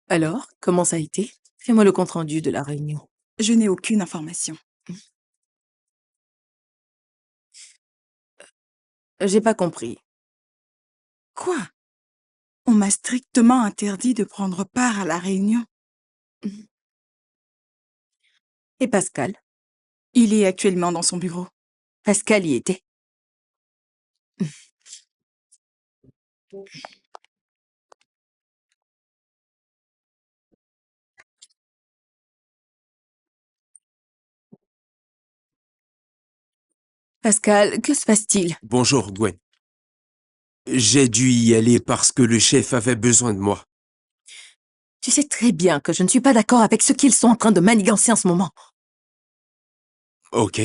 Alors, comment ça a été? Fais-moi le compte-rendu de la réunion. Je n'ai aucune information. J'ai pas compris. Quoi? On m'a strictement interdit de prendre part à la réunion. Et Pascal? Il est actuellement dans son bureau. Pascal y était. Pascal, que se passe-t-il? Bonjour, Gwen. J'ai dû y aller parce que le chef avait besoin de moi. Tu sais très bien que je ne suis pas d'accord avec ce qu'ils sont en train de manigancer en ce moment. Ok.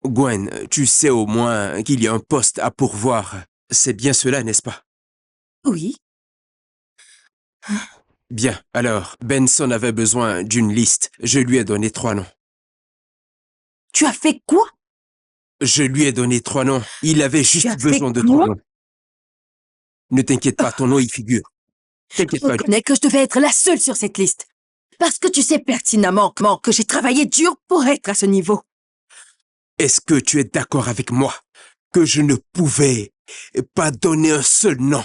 Gwen, tu sais au moins qu'il y a un poste à pourvoir. C'est bien cela, n'est-ce pas? Oui. Bien, alors, Benson avait besoin d'une liste. Je lui ai donné 3 noms. Tu as fait quoi? Je lui ai donné 3 noms. Il avait Tu juste as fait besoin de 3 quoi? noms. Ne t'inquiète pas, ton nom y figure. T'inquiète pas. Reconnais que je devais être la seule sur cette liste. Parce que tu sais pertinemment que j'ai travaillé dur pour être à ce niveau. Est-ce que tu es d'accord avec moi que je ne pouvais pas donner un seul nom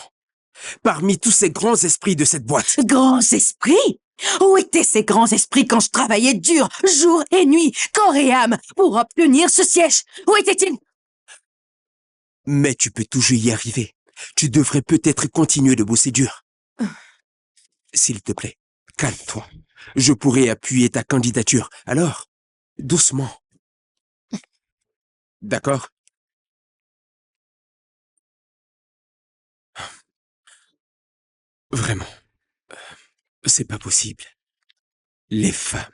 parmi tous ces grands esprits de cette boîte? Grands esprits? Où étaient ces grands esprits quand je travaillais dur, jour et nuit, corps et âme, pour obtenir ce siège? Où étaient-ils? Mais tu peux toujours y arriver. Tu devrais peut-être continuer de bosser dur. S'il te plaît, calme-toi. Je pourrais appuyer ta candidature. Alors, doucement. D'accord? Vraiment. C'est pas possible. Les femmes.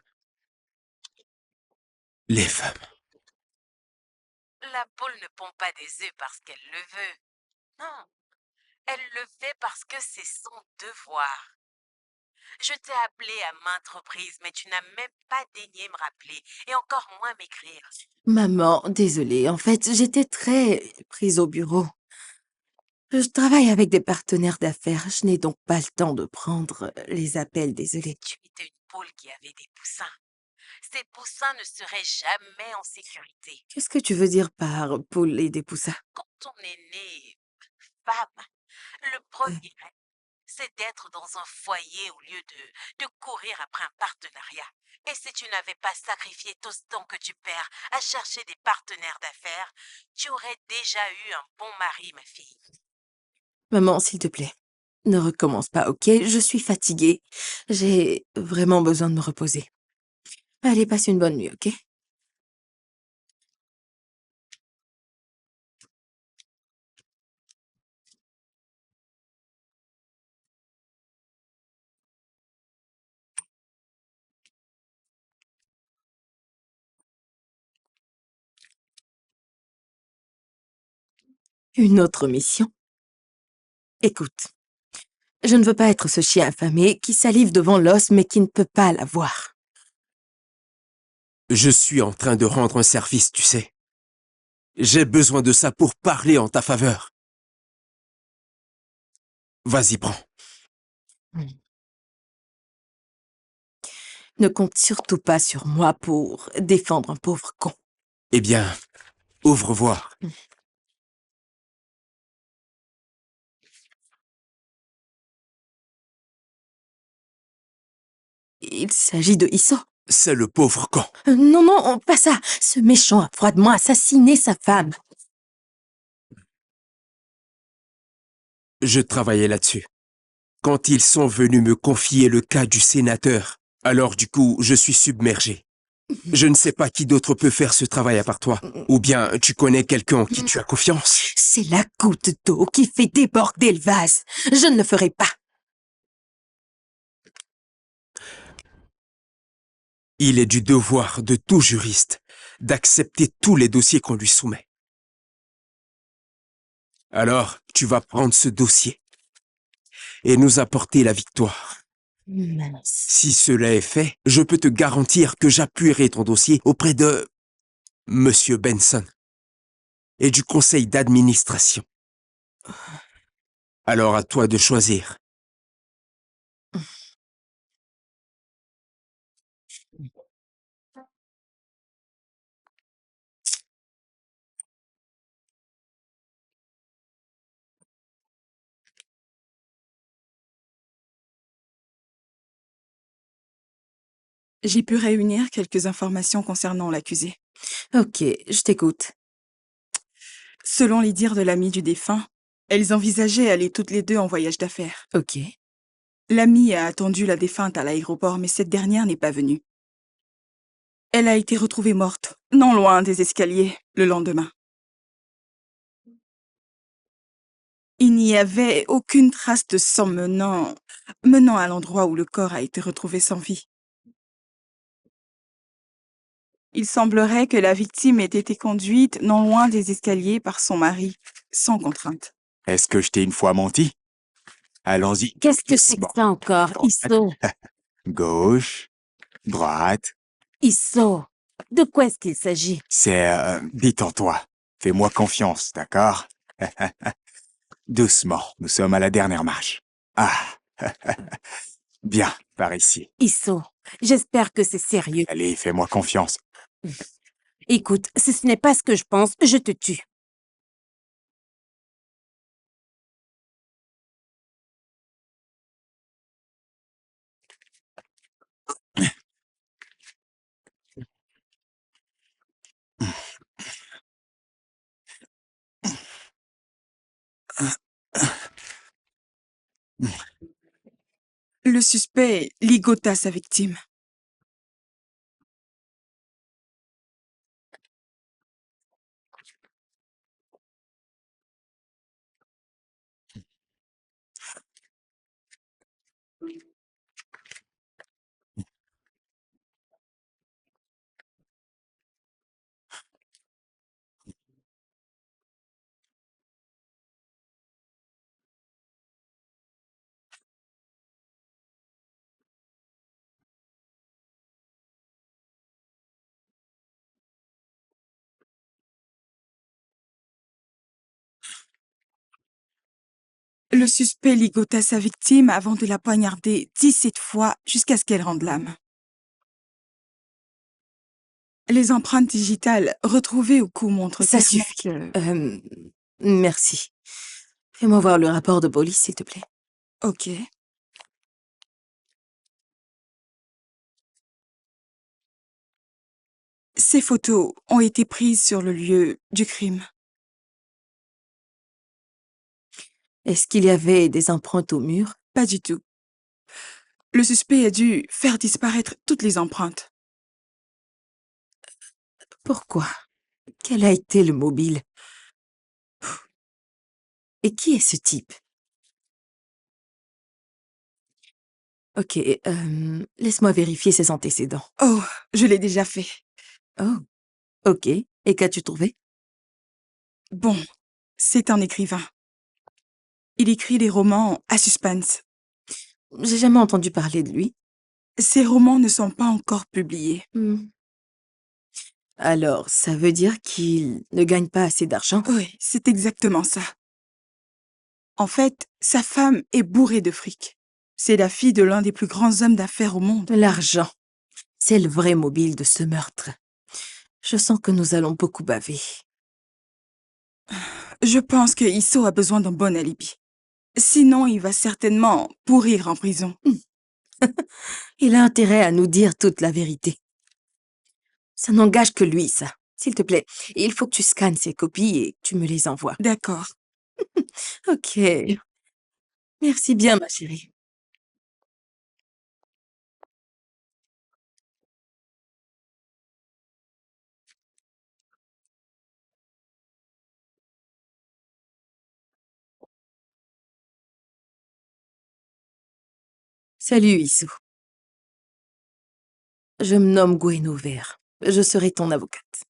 Les femmes. La poule ne pond pas des œufs parce qu'elle le veut. Non, elle le fait parce que c'est son devoir. Je t'ai appelé à maintes reprises, mais tu n'as même pas daigné me rappeler, et encore moins m'écrire. Maman, désolée, en fait, j'étais très prise au bureau. Je travaille avec des partenaires d'affaires, je n'ai donc pas le temps de prendre les appels, désolée. Tu étais une poule qui avait des poussins. Ces poussins ne seraient jamais en sécurité. Qu'est-ce que tu veux dire par poule et des poussins? Quand on est né femme, le premier rêve, c'est d'être dans un foyer au lieu de courir après un partenariat. Et si tu n'avais pas sacrifié tout ce temps que tu perds à chercher des partenaires d'affaires, tu aurais déjà eu un bon mari, ma fille. Maman, s'il te plaît, ne recommence pas, ok? Je suis fatiguée. J'ai vraiment besoin de me reposer. Allez, passe une bonne nuit, ok? Une autre mission? Écoute, je ne veux pas être ce chien affamé qui salive devant l'os mais qui ne peut pas l'avoir. Je suis en train de rendre un service, tu sais. J'ai besoin de ça pour parler en ta faveur. Vas-y, prends. Ne compte surtout pas sur moi pour défendre un pauvre con. Eh bien, ouvre voir. Il s'agit de Isso. C'est le pauvre con. Non, non, pas ça. Ce méchant a froidement assassiné sa femme. Je travaillais là-dessus. Quand ils sont venus me confier le cas du sénateur, alors du coup, je suis submergé. Je ne sais pas qui d'autre peut faire ce travail à part toi. Ou bien tu connais quelqu'un en qui tu as confiance. C'est la goutte d'eau qui fait déborder le vase. Je ne le ferai pas. Il est du devoir de tout juriste d'accepter tous les dossiers qu'on lui soumet. Alors, tu vas prendre ce dossier et nous apporter la victoire. Mince. Si cela est fait, je peux te garantir que j'appuierai ton dossier auprès de Monsieur Benson et du conseil d'administration. Alors à toi de choisir. J'ai pu réunir quelques informations concernant l'accusé. Ok, je t'écoute. Selon les dires de l'amie du défunt, elles envisageaient aller toutes les deux en voyage d'affaires. Ok. L'amie a attendu la défunte à l'aéroport, mais cette dernière n'est pas venue. Elle a été retrouvée morte, non loin des escaliers, le lendemain. Il n'y avait aucune trace de sang menant à l'endroit où le corps a été retrouvé sans vie. Il semblerait que la victime ait été conduite non loin des escaliers par son mari, sans contrainte. Est-ce que je t'ai une fois menti? Allons-y. Qu'est-ce que c'est que Doucement. ça encore? Isso, Gauche, droite. Isso. De quoi est-ce qu'il s'agit? C'est... détends-toi. Fais-moi confiance, d'accord? Doucement, nous sommes à la dernière marche. Ah, bien, par ici. Isso, j'espère que c'est sérieux. Allez, fais-moi confiance. Écoute, si ce n'est pas ce que je pense, je te tue. Le suspect ligota sa victime. Le suspect ligota sa victime avant de la poignarder 17 fois jusqu'à ce qu'elle rende l'âme. Les empreintes digitales retrouvées au cou montrent Ça clairement suffit. que... Merci. Fais-moi voir le rapport de police, s'il te plaît. Ok. Ces photos ont été prises sur le lieu du crime. Est-ce qu'il y avait des empreintes au mur? Pas du tout. Le suspect a dû faire disparaître toutes les empreintes. Pourquoi? Quel a été le mobile? Et qui est ce type? Ok, laisse-moi vérifier ses antécédents. Oh, je l'ai déjà fait. Oh, ok. Et qu'as-tu trouvé? Bon, c'est un écrivain. Il écrit des romans à suspense. J'ai jamais entendu parler de lui. Ses romans ne sont pas encore publiés. Alors, ça veut dire qu'il ne gagne pas assez d'argent? Oui, c'est exactement ça. En fait, sa femme est bourrée de fric. C'est la fille de l'un des plus grands hommes d'affaires au monde. L'argent. C'est le vrai mobile de ce meurtre. Je sens que nous allons beaucoup baver. Je pense que Isso a besoin d'un bon alibi. Sinon, il va certainement pourrir en prison. Il a intérêt à nous dire toute la vérité. Ça n'engage que lui, ça. S'il te plaît, il faut que tu scannes ces copies et que tu me les envoies. D'accord. Ok. Merci bien, ma chérie. Salut, Issou. Je me nomme Gwen Vert. Je serai ton avocate.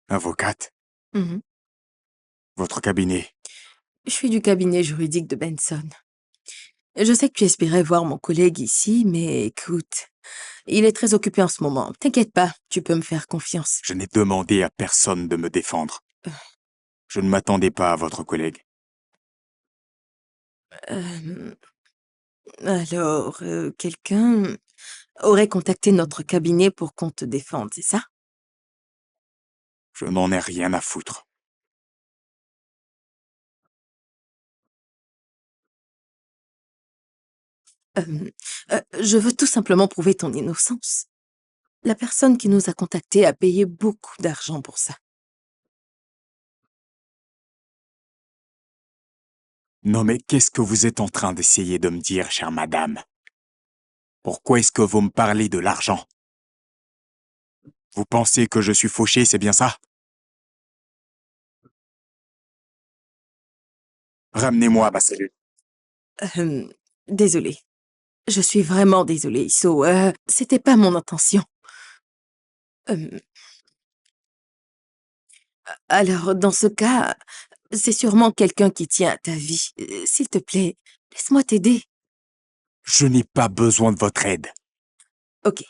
Avocate, Mhm. votre cabinet. Je suis du cabinet juridique de Benson. Je sais que tu espérais voir mon collègue ici, mais écoute, il est très occupé en ce moment. T'inquiète pas, tu peux me faire confiance. Je n'ai demandé à personne de me défendre. Je ne m'attendais pas à votre collègue. Euh, Alors, quelqu'un aurait contacté notre cabinet pour qu'on te défende, c'est ça? Je n'en ai rien à foutre. Hem, je veux tout simplement prouver ton innocence. La personne qui nous a contactés a payé beaucoup d'argent pour ça. Non mais qu'est-ce que vous êtes en train d'essayer de me dire, chère madame? Pourquoi est-ce que vous me parlez de l'argent? Vous pensez que je suis fauché, c'est bien ça? Ramenez-moi à ma cellule. Hem, Désolée. Je suis vraiment désolée, So, c'était pas mon intention. Hem, alors dans ce cas, c'est sûrement quelqu'un qui tient à ta vie. S'il te plaît, laisse-moi t'aider. Je n'ai pas besoin de votre aide. OK.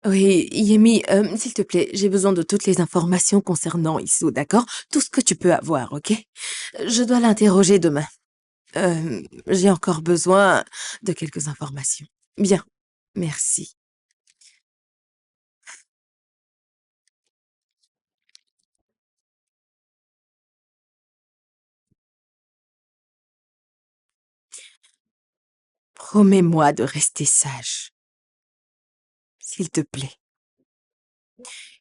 Oui, Yemi, s'il te plaît, j'ai besoin de toutes les informations concernant Issou, d'accord? Tout ce que tu peux avoir, OK? Je dois l'interroger demain. J'ai encore besoin de quelques informations. Bien, merci. Promets-moi de rester sage, s'il te plaît,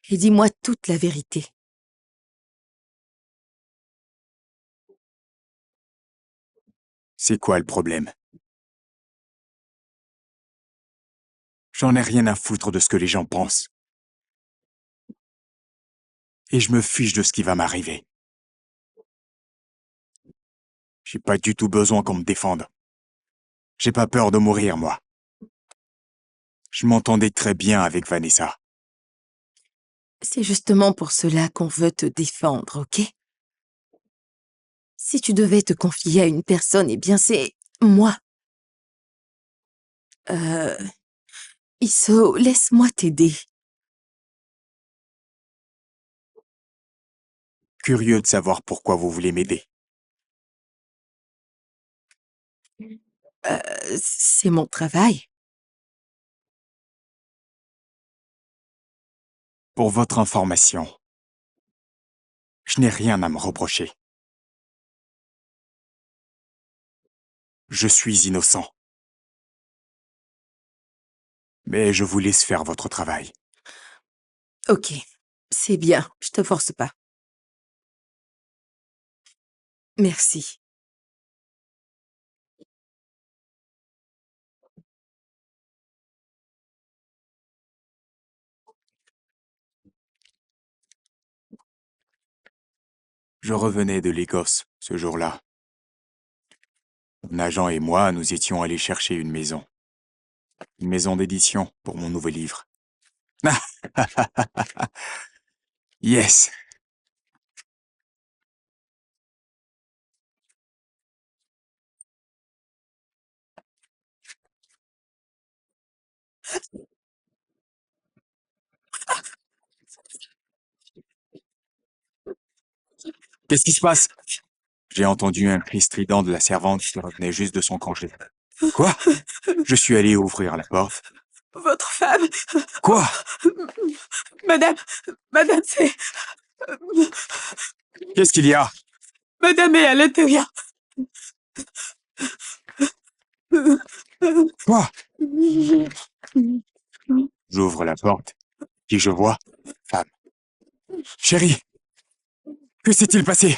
et dis-moi toute la vérité. C'est quoi le problème? J'en ai rien à foutre de ce que les gens pensent. Et je me fiche de ce qui va m'arriver. J'ai pas du tout besoin qu'on me défende. J'ai pas peur de mourir, moi. Je m'entendais très bien avec Vanessa. C'est justement pour cela qu'on veut te défendre, OK? Si tu devais te confier à une personne, eh bien c'est moi. Euh, Isso, laisse-moi t'aider. Curieux de savoir pourquoi vous voulez m'aider. Euh, c'est mon travail. Pour votre information, je n'ai rien à me reprocher. Je suis innocent. Mais je vous laisse faire votre travail. OK, c'est bien, je te force pas. Merci. Je revenais de l'Écosse ce jour-là. Mon agent et moi, nous étions allés chercher une maison. Une maison d'édition pour mon nouveau livre. Yes! Qu'est-ce qui se passe? J'ai entendu un cri strident de la servante qui revenait juste de son congé. Quoi? Je suis allé ouvrir la porte. Votre femme... Quoi? Madame... Madame, c'est... Qu'est-ce qu'il y a? Madame est à l'intérieur. Quoi? J'ouvre la porte. Qui je vois? Femme. Chérie, que s'est-il passé?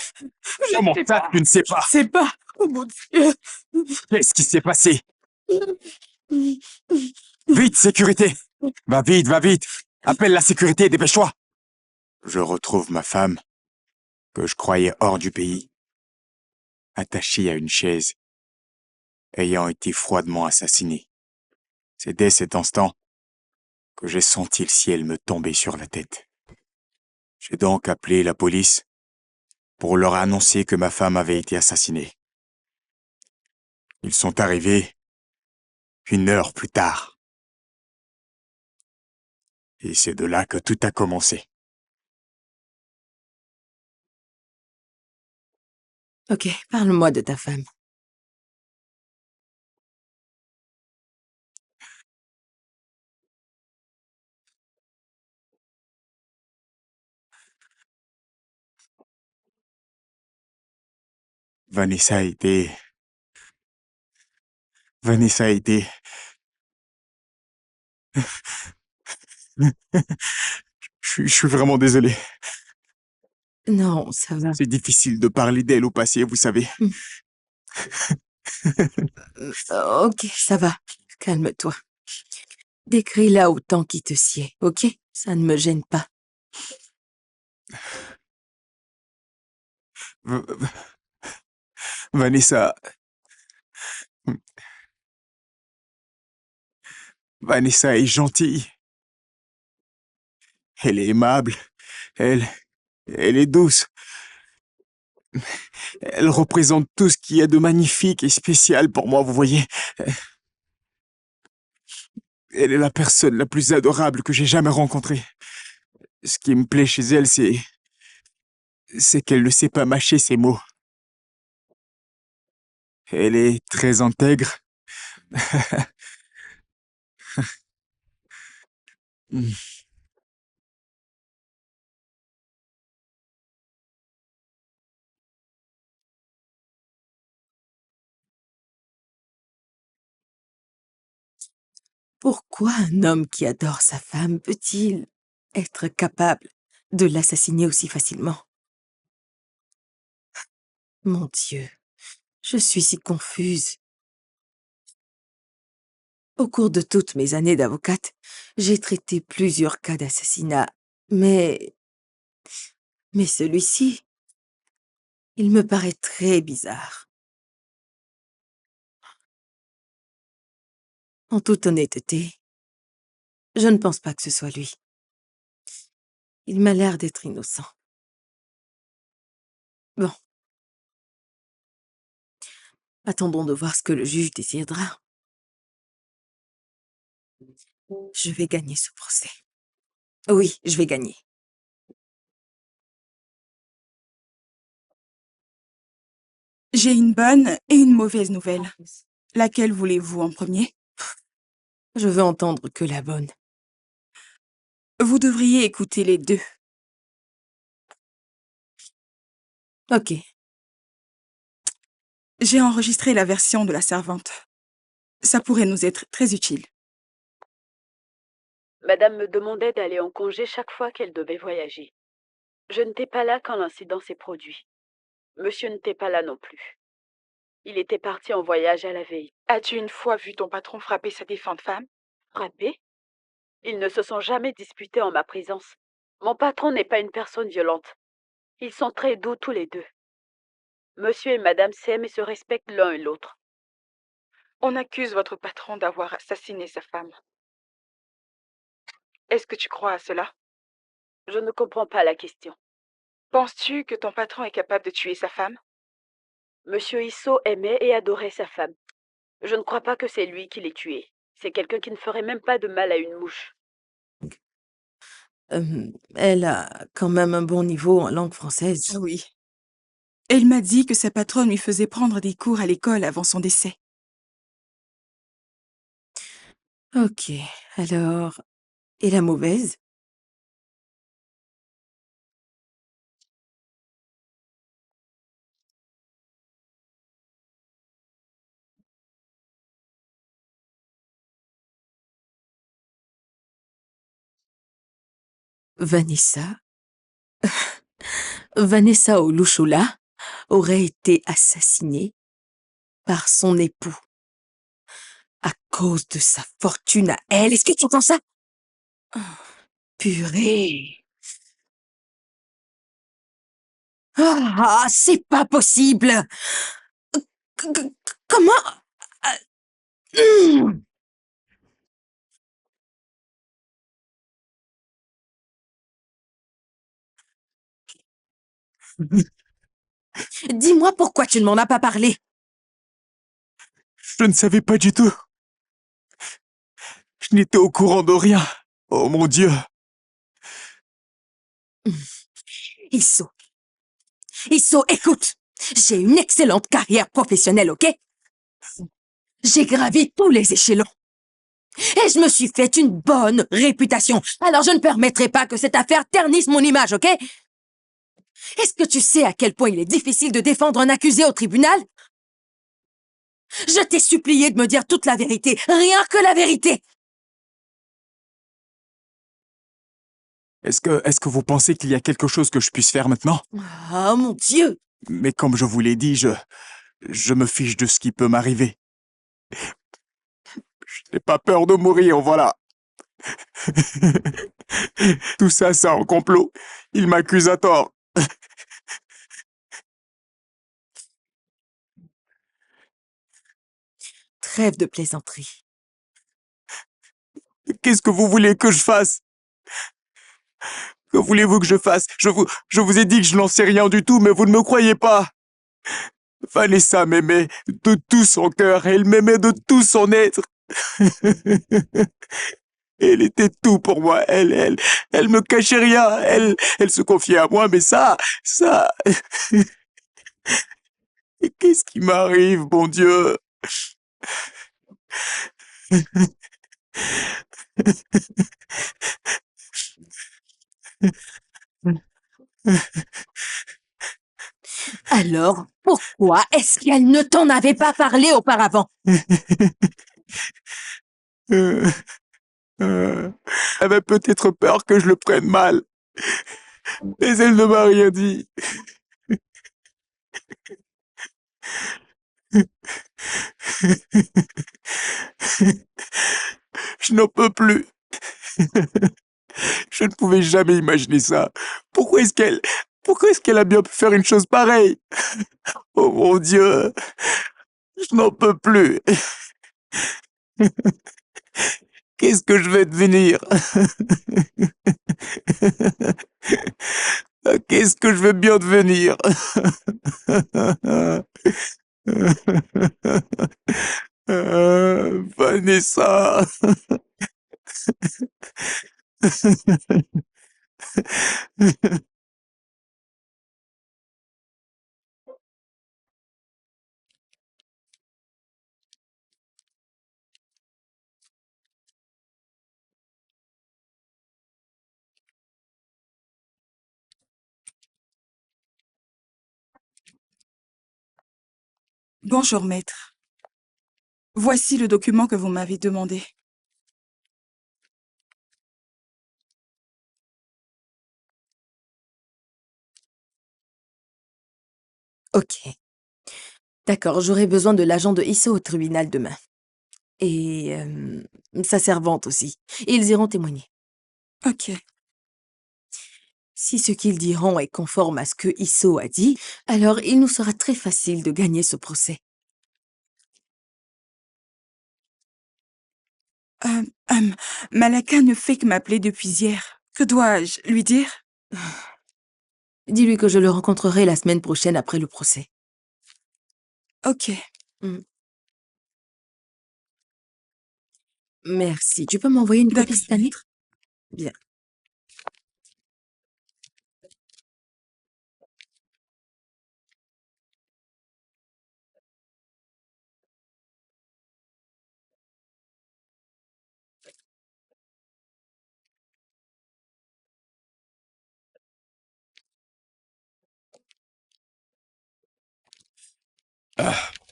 Comment sais ça, pas. tu ne sais pas? Je sais pas. Oh mon Dieu. Qu'est-ce qui s'est passé? Vite, sécurité! Va vite, va vite! Appelle la sécurité, dépêche-toi! Je retrouve ma femme, que je croyais hors du pays, attachée à une chaise, ayant été froidement assassinée. C'est dès cet instant que j'ai senti le ciel me tomber sur la tête. J'ai donc appelé la police pour leur annoncer que ma femme avait été assassinée. Ils sont arrivés 1 heure plus tard. Et c'est de là que tout a commencé. Ok, parle-moi de ta femme. Vanessa a été... Vanessa a été... Je suis vraiment désolé. Non, ça va. C'est difficile de parler d'elle au passé, vous savez. Ok, ça va. Calme-toi. Décris-la autant qu'il te sied, ok? Ça ne me gêne pas. V- v- Vanessa... Vanessa est gentille. Elle est aimable. Elle est douce. Elle représente tout ce qu'il y a de magnifique et spécial pour moi, vous voyez. Elle est la personne la plus adorable que j'ai jamais rencontrée. Ce qui me plaît chez elle, c'est qu'elle ne sait pas mâcher ses mots. Elle est très intègre. Pourquoi un homme qui adore sa femme peut-il être capable de l'assassiner aussi facilement? Mon Dieu, je suis si confuse. Au cours de toutes mes années d'avocate, j'ai traité plusieurs cas d'assassinat, mais celui-ci, il me paraît très bizarre. En toute honnêteté, je ne pense pas que ce soit lui. Il m'a l'air d'être innocent. Bon. Attendons de voir ce que le juge décidera. Je vais gagner ce procès. Oui, je vais gagner. J'ai une bonne et une mauvaise nouvelle. Laquelle voulez-vous en premier? Je veux entendre que la bonne. Vous devriez écouter les deux. Ok. J'ai enregistré la version de la servante. Ça pourrait nous être très utile. Madame me demandait d'aller en congé chaque fois qu'elle devait voyager. Je n'étais pas là quand l'incident s'est produit. Monsieur n'était pas là non plus. Il était parti en voyage à la veille. As-tu une fois vu ton patron frapper sa défunte femme? Frappé? Ils ne se sont jamais disputés en ma présence. Mon patron n'est pas une personne violente. Ils sont très doux tous les deux. Monsieur et madame s'aiment et se respectent l'un et l'autre. On accuse votre patron d'avoir assassiné sa femme. Est-ce que tu crois à cela? Je ne comprends pas la question. Penses-tu que ton patron est capable de tuer sa femme? Monsieur Issot aimait et adorait sa femme. Je ne crois pas que c'est lui qui l'ait tuée. C'est quelqu'un qui ne ferait même pas de mal à une mouche. Elle a quand même un bon niveau en langue française. Ah oui. Et il m'a dit que sa patronne lui faisait prendre des cours à l'école avant son décès. Ok, alors... Et la mauvaise? Vanessa? Vanessa Olushula aurait été assassinée par son époux à cause de sa fortune à elle. Est-ce que tu entends ça? Purée. Ah, c'est pas possible. Comment? Hmm. Dis-moi pourquoi tu ne m'en as pas parlé. Je ne savais pas du tout. Je n'étais au courant de rien. Oh mon Dieu. Isso, Isso, écoute. J'ai une excellente carrière professionnelle, ok? J'ai gravi tous les échelons. Et je me suis fait une bonne réputation. Alors je ne permettrai pas que cette affaire ternisse mon image, ok? Est-ce que tu sais à quel point il est difficile de défendre un accusé au tribunal? Je t'ai supplié de me dire toute la vérité, rien que la vérité. Est-ce que vous pensez qu'il y a quelque chose que je puisse faire maintenant? Oh mon Dieu! Mais comme je vous l'ai dit, je me fiche de ce qui peut m'arriver. Je n'ai pas peur de mourir, voilà. Tout ça, c'est un complot. Il m'accuse à tort. Trêve de plaisanterie. Qu'est-ce que vous voulez que je fasse? Que voulez-vous que je fasse? Je vous ai dit que je n'en sais rien du tout, mais vous ne me croyez pas. Vanessa m'aimait de tout son cœur, elle m'aimait de tout son être. Elle était tout pour moi, elle me cachait rien, elle se confiait à moi, mais ça, qu'est-ce qui m'arrive, bon Dieu? Alors, pourquoi est-ce qu'elle ne t'en avait pas parlé auparavant? Elle avait peut-être peur que je le prenne mal, mais elle ne m'a rien dit. Je n'en peux plus. Je ne pouvais jamais imaginer ça. Pourquoi est-ce qu'elle a bien pu faire une chose pareille? Oh mon Dieu, je n'en peux plus. Qu'est-ce que je vais devenir? Qu'est-ce que je vais bien devenir? Vanessa. Bonjour, maître. Voici le document que vous m'avez demandé. Ok. D'accord, j'aurai besoin de l'agent de Isso au tribunal demain. Et sa servante aussi. Et ils iront témoigner. Ok. Si ce qu'ils diront est conforme à ce que Isso a dit, alors il nous sera très facile de gagner ce procès. Euh, euh, Malaka ne fait que m'appeler depuis hier. Que dois-je lui dire? Dis-lui que je le rencontrerai la semaine prochaine après le procès. Ok. Merci. Tu peux m'envoyer une copie D'accord, cette année? maître. Bien.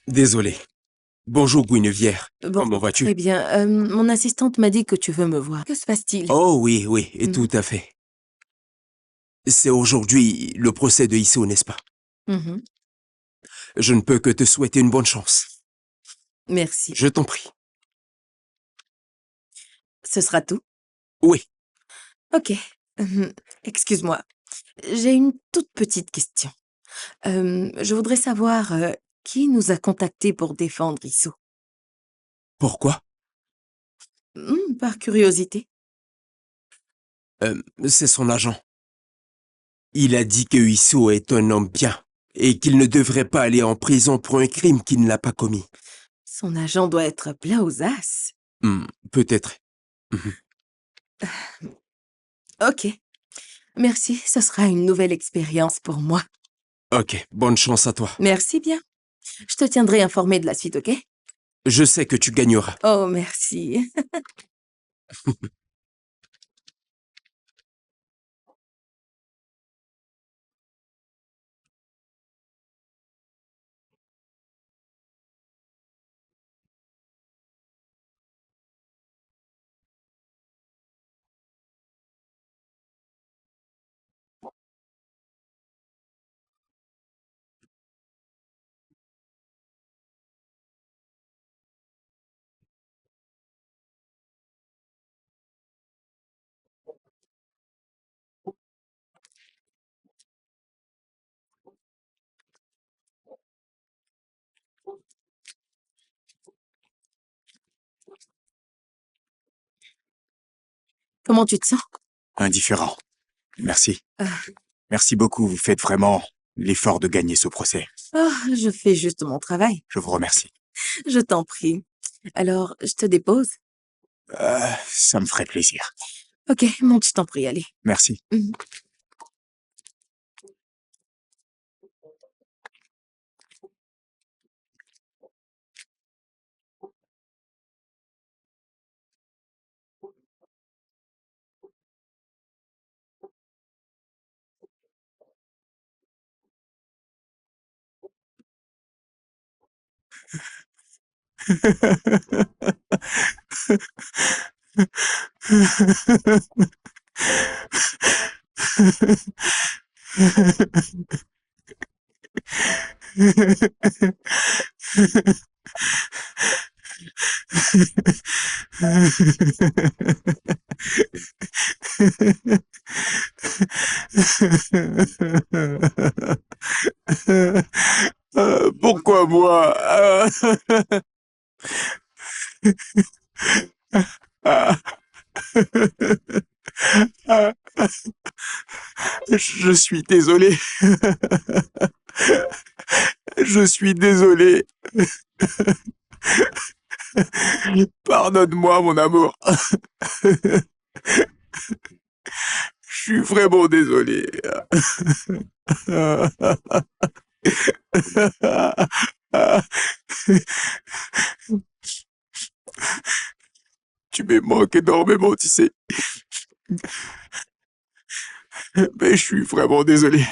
Désolé. Bonjour, Guinevere. Bon, Comment vas-tu? très bien. Mon assistante m'a dit que tu veux me voir. Que se passe-t-il? Oh oui, oui, et Mhm. tout à fait. C'est aujourd'hui le procès de Issou, n'est-ce pas? Mhm. Je ne peux que te souhaiter une bonne chance. Merci. Je t'en prie. Ce sera tout? Oui. Ok. Excuse-moi. J'ai une toute petite question. Je voudrais savoir qui nous a contactés pour défendre Issou. Pourquoi? Par curiosité. C'est son agent. Il a dit que Issou est un homme bien et qu'il ne devrait pas aller en prison pour un crime qu'il n'a pas commis. Son agent doit être plein aux as. Peut-être. Ok. Merci, ce sera une nouvelle expérience pour moi. Ok, bonne chance à toi. Merci bien. Je te tiendrai informé de la suite, ok? Je sais que tu gagneras. Oh, merci. Comment tu te sens? Indifférent. Merci. Ah. Merci beaucoup, vous faites vraiment l'effort de gagner ce procès. Oh, je fais juste mon travail. Je vous remercie. Je t'en prie. Alors, je te dépose? Ça me ferait plaisir. Ok, monte, je t'en prie, allez. Merci. Mhm. Pourquoi moi? Je suis désolé. Je suis désolé. Pardonne-moi, mon amour. Je suis vraiment désolé. Tu me manques énormément, tu sais. Mais je suis vraiment désolé.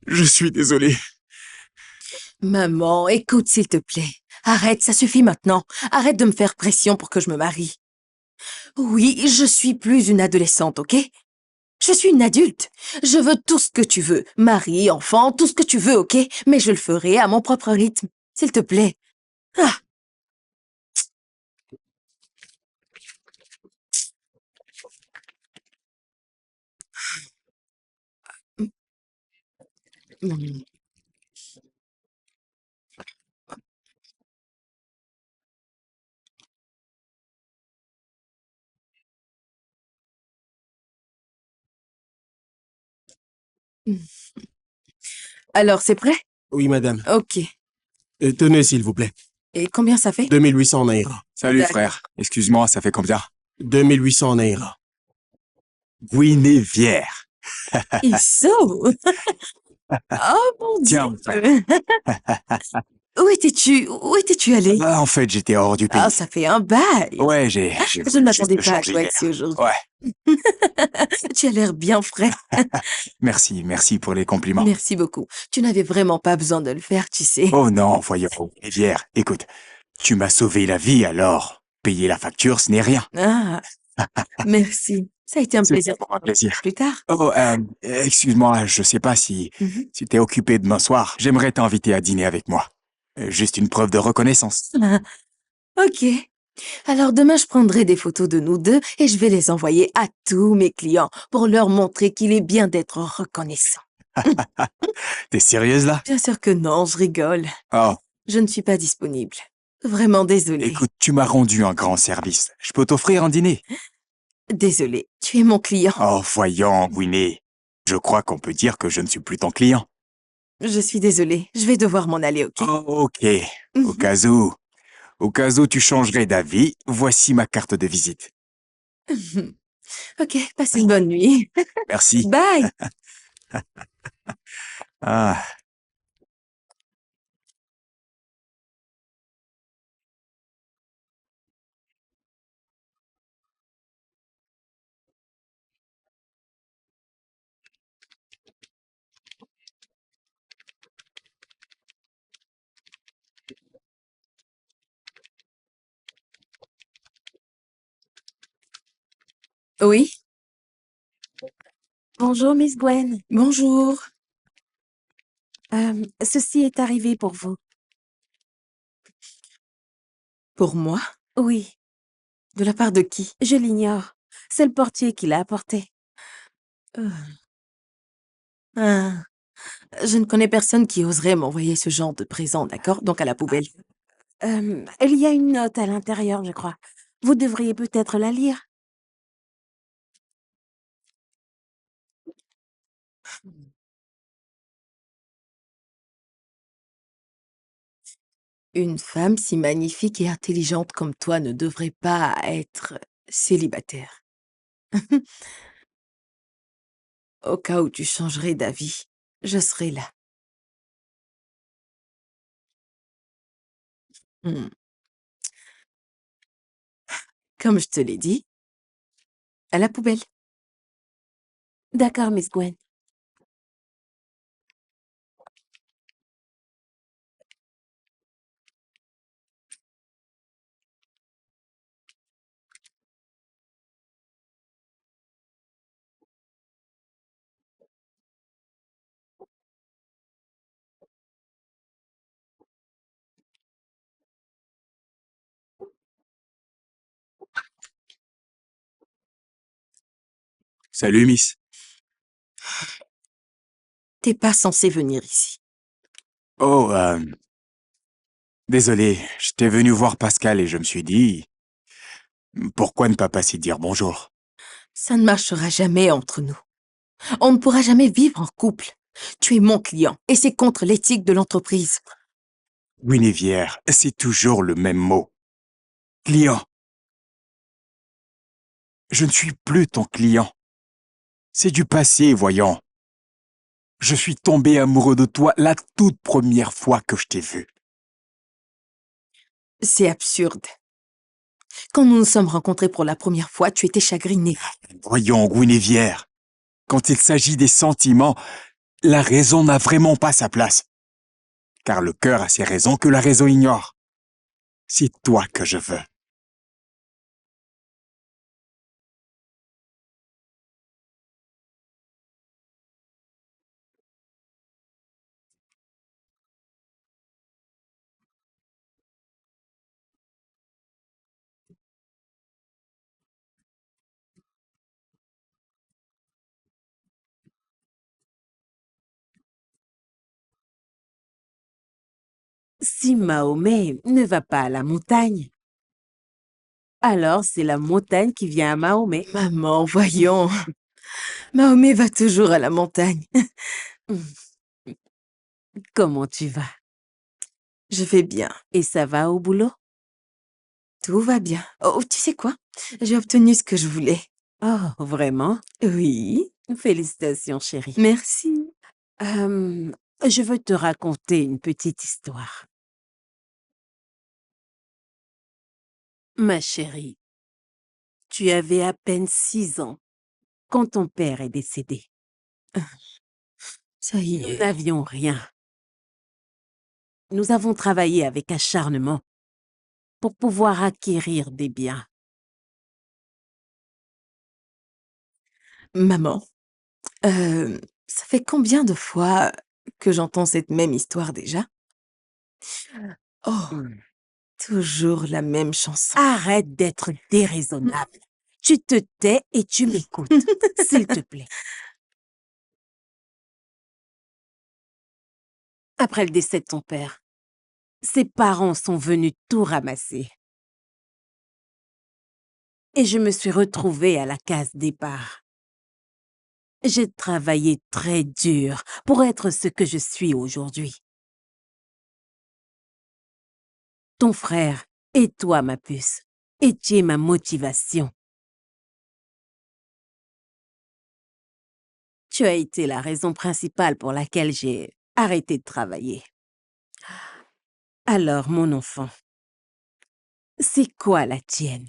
Je suis désolé. Maman, écoute, s'il te plaît. Arrête, ça suffit maintenant. Arrête de me faire pression pour que je me marie. Oui, je suis plus une adolescente, ok? Je suis une adulte. Je veux tout ce que tu veux. Mari, enfant, tout ce que tu veux, ok? Mais je le ferai à mon propre rythme. S'il te plaît. Ah. Mm. Alors, c'est prêt? Oui, madame. Ok. Tenez, s'il vous plaît. Et combien ça fait? 2800 naira. Salut, D'accord. frère. Excuse-moi, ça fait combien? 2800 naira. Guinevere. Issou! Oh mon Tiens, Dieu! mon frère. Où étais-tu? Où étais-tu allé? Bah, en fait, j'étais hors du pays. Ah, ça fait un bail. Ouais, j'ai Je ne voulu juste m'attendais me pas à changer toi l'air. ici aujourd'hui. Ouais, Tu as l'air bien frais. merci pour les compliments. Merci beaucoup. Tu n'avais vraiment pas besoin de le faire, tu sais. Oh non, voyons, Rivière, écoute, tu m'as sauvé la vie alors. Payer la facture, ce n'est rien. Ah, merci. Ça a été un C'est plaisir. vraiment un plaisir. Plus tard. Oh, excuse-moi, je sais pas si, Mhm. si t'es occupé demain soir. J'aimerais t'inviter à dîner avec moi. Juste une preuve de reconnaissance. Ah, ok. Alors demain, je prendrai des photos de nous deux et je vais les envoyer à tous mes clients pour leur montrer qu'il est bien d'être reconnaissant. T'es sérieuse là? Bien sûr que non, je rigole. Oh, Je ne suis pas disponible. Vraiment désolée. écoute, tu m'as rendu un grand service. Je peux t'offrir un dîner? Désolée. Tu es mon client. Oh, voyons, Winnie. Je crois qu'on peut dire que je ne suis plus ton client. Je suis désolée. Je vais devoir m'en aller, ok? Oh, ok. Au Mhm. cas où. Au cas où tu changerais d'avis, voici ma carte de visite. Ok, passe une bonne nuit. Merci. Bye. Ah, Oui, Bonjour, Miss Gwen. bonjour. Ceci est arrivé pour vous. Pour moi? Oui, De la part de qui? je l'ignore. C'est le portier qui l'a apporté. Euh, ah, je ne connais personne qui oserait m'envoyer ce genre de présent, d'accord? Donc à la poubelle. Il y a une note à l'intérieur, je crois. Vous devriez peut-être la lire. Une femme si magnifique et intelligente comme toi ne devrait pas être célibataire. Au cas où tu changerais d'avis, je serai là. Hmm. Comme je te l'ai dit, à la poubelle. D'accord, Miss Gwen. salut, Miss. T'es pas censé venir ici. Oh, désolé, j'étais venu voir Pascal et je me suis dit, pourquoi ne pas passer dire bonjour? Ça ne marchera jamais entre nous. On ne pourra jamais vivre en couple. Tu es mon client et c'est contre l'éthique de l'entreprise. Guinévière, c'est toujours le même mot. Client. Je ne suis plus ton client. C'est du passé, voyons. Je suis tombé amoureux de toi la toute première fois que je t'ai vu. C'est absurde. Quand nous nous sommes rencontrés pour la première fois, tu étais chagriné. Voyons, Guinévière, quand il s'agit des sentiments, la raison n'a vraiment pas sa place. Car le cœur a ses raisons que la raison ignore. C'est toi que je veux. Si Mahomet ne va pas à la montagne, alors c'est la montagne qui vient à Mahomet. Maman, voyons. Mahomet va toujours à la montagne. Comment tu vas? Je vais bien. Et ça va au boulot? Tout va bien. Oh, tu sais quoi? J'ai obtenu ce que je voulais. Oh, vraiment? Oui, Félicitations, chérie. merci. Je veux te raconter une petite histoire. Ma chérie, tu avais à peine 6 ans quand ton père est décédé. Ça y Nous est. n'avions rien. Nous avons travaillé avec acharnement pour pouvoir acquérir des biens. Maman, ça fait combien de fois que j'entends cette même histoire déjà? Oh, toujours la même chanson. Arrête d'être déraisonnable. Tu te tais et tu m'écoutes, s'il te plaît. Après le décès de ton père, ses parents sont venus tout ramasser. Et je me suis retrouvée à la case départ. J'ai travaillé très dur pour être ce que je suis aujourd'hui. Ton frère et toi, ma puce, étiez ma motivation. Tu as été la raison principale pour laquelle j'ai arrêté de travailler. Alors, mon enfant, c'est quoi la tienne?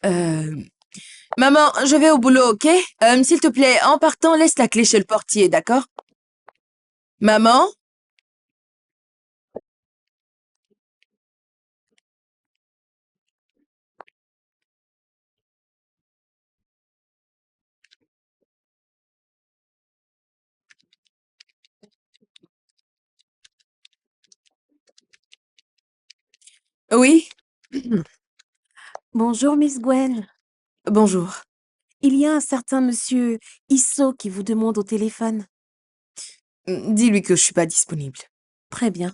Euh, Maman, je vais au boulot, ok? S'il te plaît, en partant, laisse la clé chez le portier, d'accord? Maman? Oui? Bonjour, Miss Gwen. Bonjour. Il y a un certain monsieur Isso qui vous demande au téléphone. Dis-lui que je suis pas disponible. Très bien.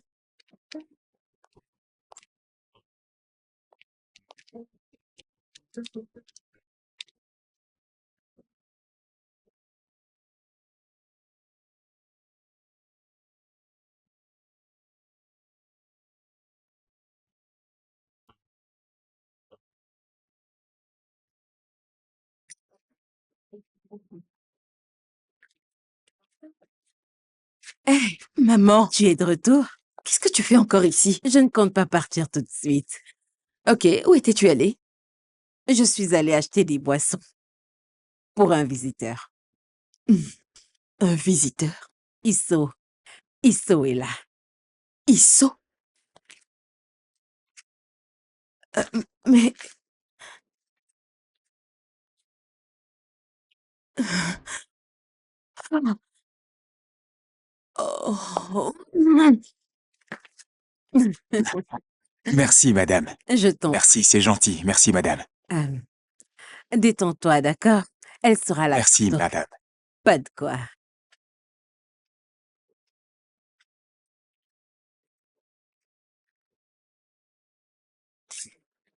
Hé, maman, Tu es de retour? qu'est-ce que tu fais encore ici? Je ne compte pas partir tout de suite. Ok, où étais-tu allée? Je suis allée acheter des boissons pour un visiteur. Un visiteur. Isso. Isso est là. Isso? Mais... Oh. Merci, madame. Je t'en Merci, c'est gentil. Merci, madame. prie. Détends-toi, d'accord? Elle sera là Merci, tantôt. madame. Pas de quoi.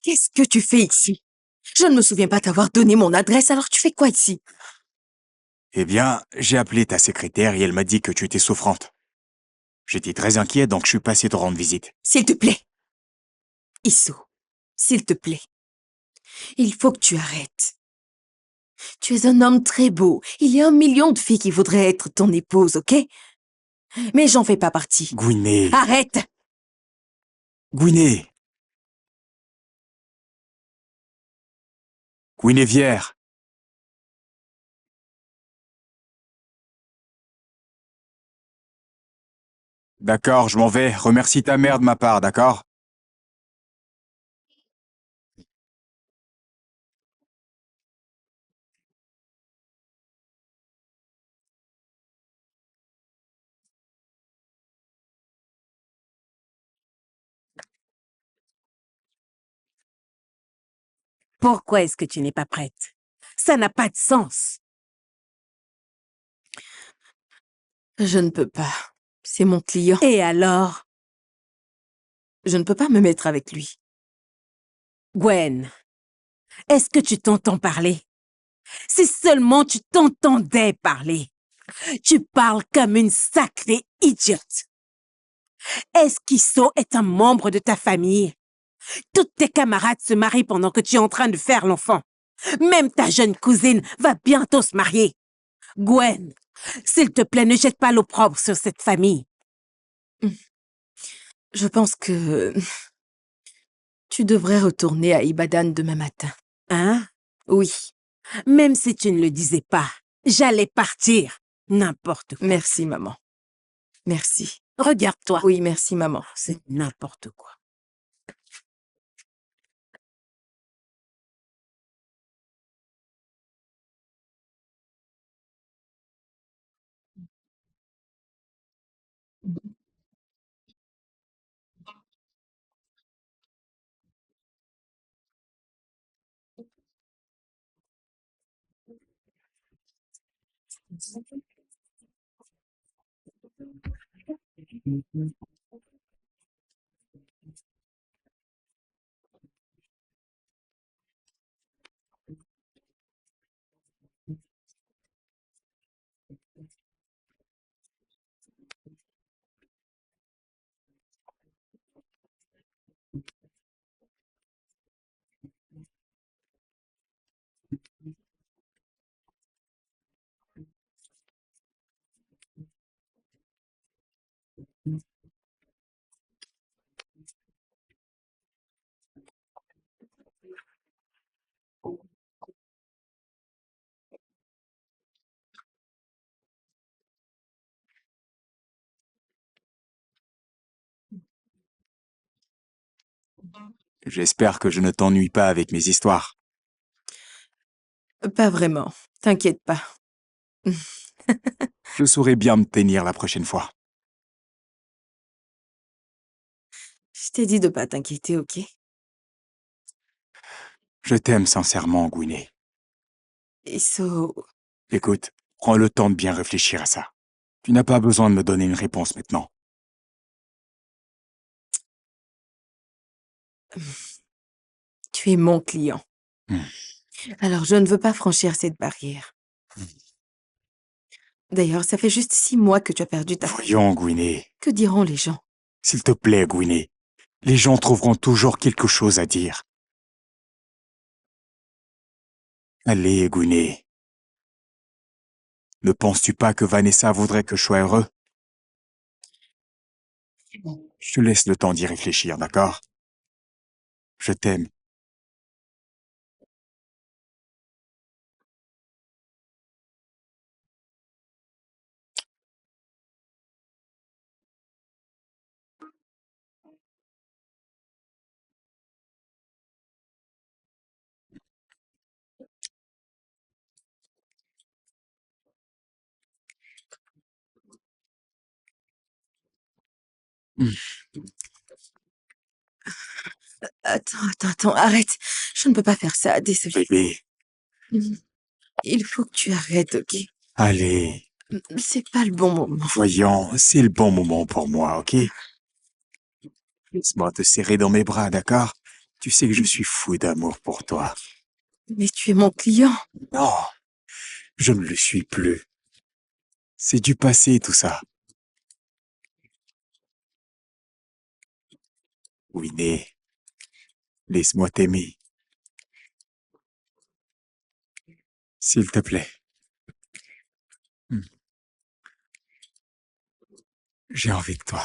Qu'est-ce que tu fais ici? Je ne me souviens pas t'avoir donné mon adresse, alors tu fais quoi ici? Eh bien, j'ai appelé ta secrétaire et elle m'a dit que tu étais souffrante. J'étais très inquiet, donc je suis passé te rendre visite. S'il te plaît. Isso, s'il te plaît. Il faut que tu arrêtes. Tu es un homme très beau. Il y a 1 million de filles qui voudraient être ton épouse, ok? Mais j'en fais pas partie. Gouinet. Arrête! Gouinet. Guinévière. D'accord, je m'en vais. Remercie ta mère de ma part, d'accord? Pourquoi est-ce que tu n'es pas prête? Ça n'a pas de sens. Je ne peux pas. C'est mon client. Et alors? Je ne peux pas me mettre avec lui. Gwen, est-ce que tu t'entends parler? Si seulement tu t'entendais parler. Tu parles comme une sacrée idiote. Esquisso est un membre de ta famille. Toutes tes camarades se marient pendant que tu es en train de faire l'enfant. Même ta jeune cousine va bientôt se marier. Gwen, s'il te plaît, ne jette pas l'opprobre sur cette famille. Je pense que tu devrais retourner à Ibadan demain matin. Hein? Oui, Même si tu ne le disais pas, j'allais partir. N'importe quoi. merci, maman. Merci. Regarde-toi. Oui, merci, maman. C'est n'importe quoi. J'espère que je ne t'ennuie pas avec mes histoires. Pas vraiment. T'inquiète pas. Je saurai bien me tenir la prochaine fois. Je t'ai dit de pas t'inquiéter, ok? Je t'aime sincèrement, Gwinnett. Isso, Écoute, prends le temps de bien réfléchir à ça. Tu n'as pas besoin de me donner une réponse maintenant. tu es mon client. Hmm. Alors, je ne veux pas franchir cette barrière. D'ailleurs, ça fait juste 6 mois que tu as perdu ta... Voyons, Gwinnett. Que diront les gens? S'il te plaît, Gwinnett. Les gens trouveront toujours quelque chose à dire. Allez, Gwinnett. Ne penses-tu pas que Vanessa voudrait que je sois heureux? Je te laisse le temps d'y réfléchir, d'accord? Je t'aime. Attends, arrête. Je ne peux pas faire ça, désolée. Bébé, Il faut que tu arrêtes, ok? allez. C'est pas le bon moment. Voyons, c'est le bon moment pour moi, ok? Laisse-moi te serrer dans mes bras, d'accord? Tu sais que je suis fou d'amour pour toi. Mais tu es mon client. Non, je ne le suis plus. C'est du passé, tout ça. Winnie, laisse-moi t'aimer. S'il te plaît. J'ai envie de toi.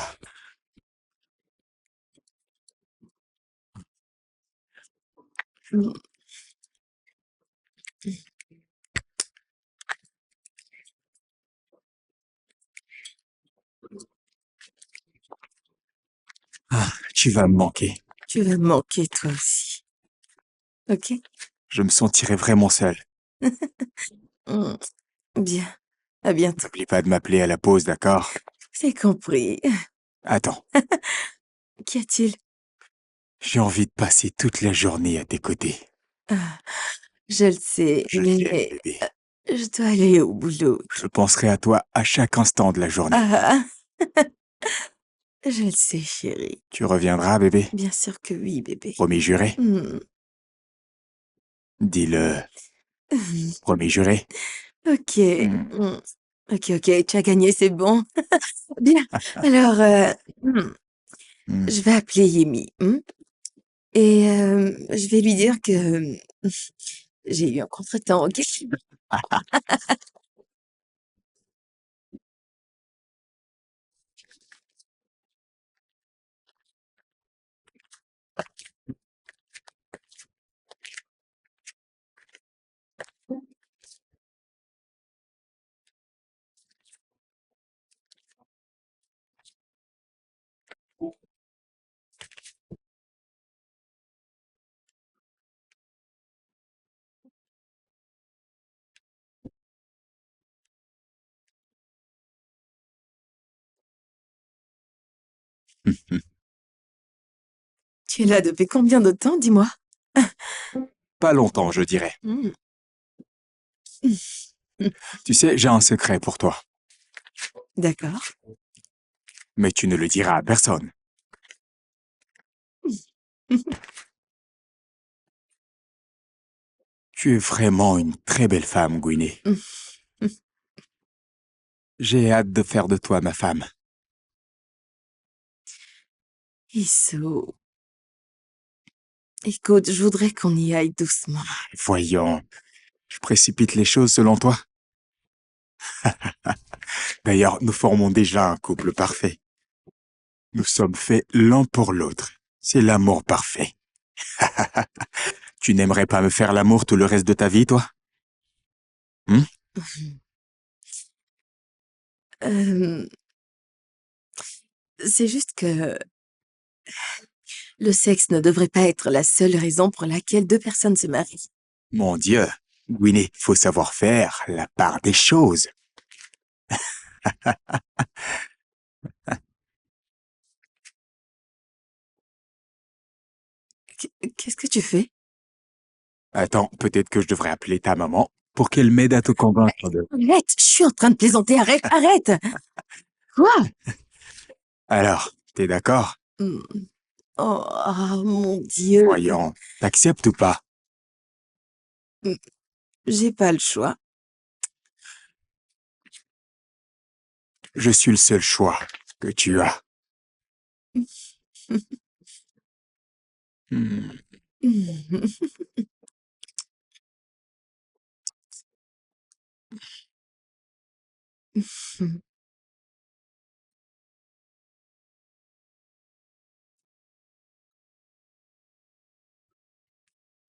Ah, tu vas me manquer. Tu vas me manquer, toi aussi. Ok? Je me sentirai vraiment seul. Mm. Bien. À bientôt. N'oublie pas de m'appeler à la pause, d'accord? C'est compris. Attends, Qu'y a-t-il? j'ai envie de passer toute la journée à tes côtés. Ah, je le sais, Je mais t'aime, bébé. je dois aller au boulot. Je penserai à toi à chaque instant de la journée. Ah, je le sais, chérie. Tu reviendras, bébé? Bien sûr que oui, bébé. Promis juré? Mm. Dis-le. Promis juré? Ok. Mm. Mm. Ok, tu as gagné, c'est bon. Bien. Alors, je vais appeler Yemi. Et je vais lui dire que j'ai eu un contretemps, ok? Tu es là depuis combien de temps, dis-moi? Pas longtemps, je dirais. Hmm. Tu sais, j'ai un secret pour toi, D'accord. mais tu ne le diras à personne. Tu es vraiment une très belle femme, Gwyneth. J'ai hâte de faire de toi ma femme. Issou, écoute, je voudrais qu'on y aille doucement. Voyons, je précipite les choses selon toi. D'ailleurs, nous formons déjà un couple parfait. Nous sommes faits l'un pour l'autre. C'est l'amour parfait. Tu n'aimerais pas me faire l'amour tout le reste de ta vie, toi? Euh, c'est juste que le sexe ne devrait pas être la seule raison pour laquelle deux personnes se marient. Mon Dieu, Gwyneth, faut savoir faire la part des choses. Qu'est-ce que tu fais? Attends, peut-être que je devrais appeler ta maman pour qu'elle m'aide à te convaincre de... Arrête, je suis en train de plaisanter, arrête! Quoi? Alors, t'es d'accord? Hmm. Oh, mon Dieu. Voyons, t'acceptes ou pas? J'ai pas le choix. Je suis le seul choix que tu as. Hmm.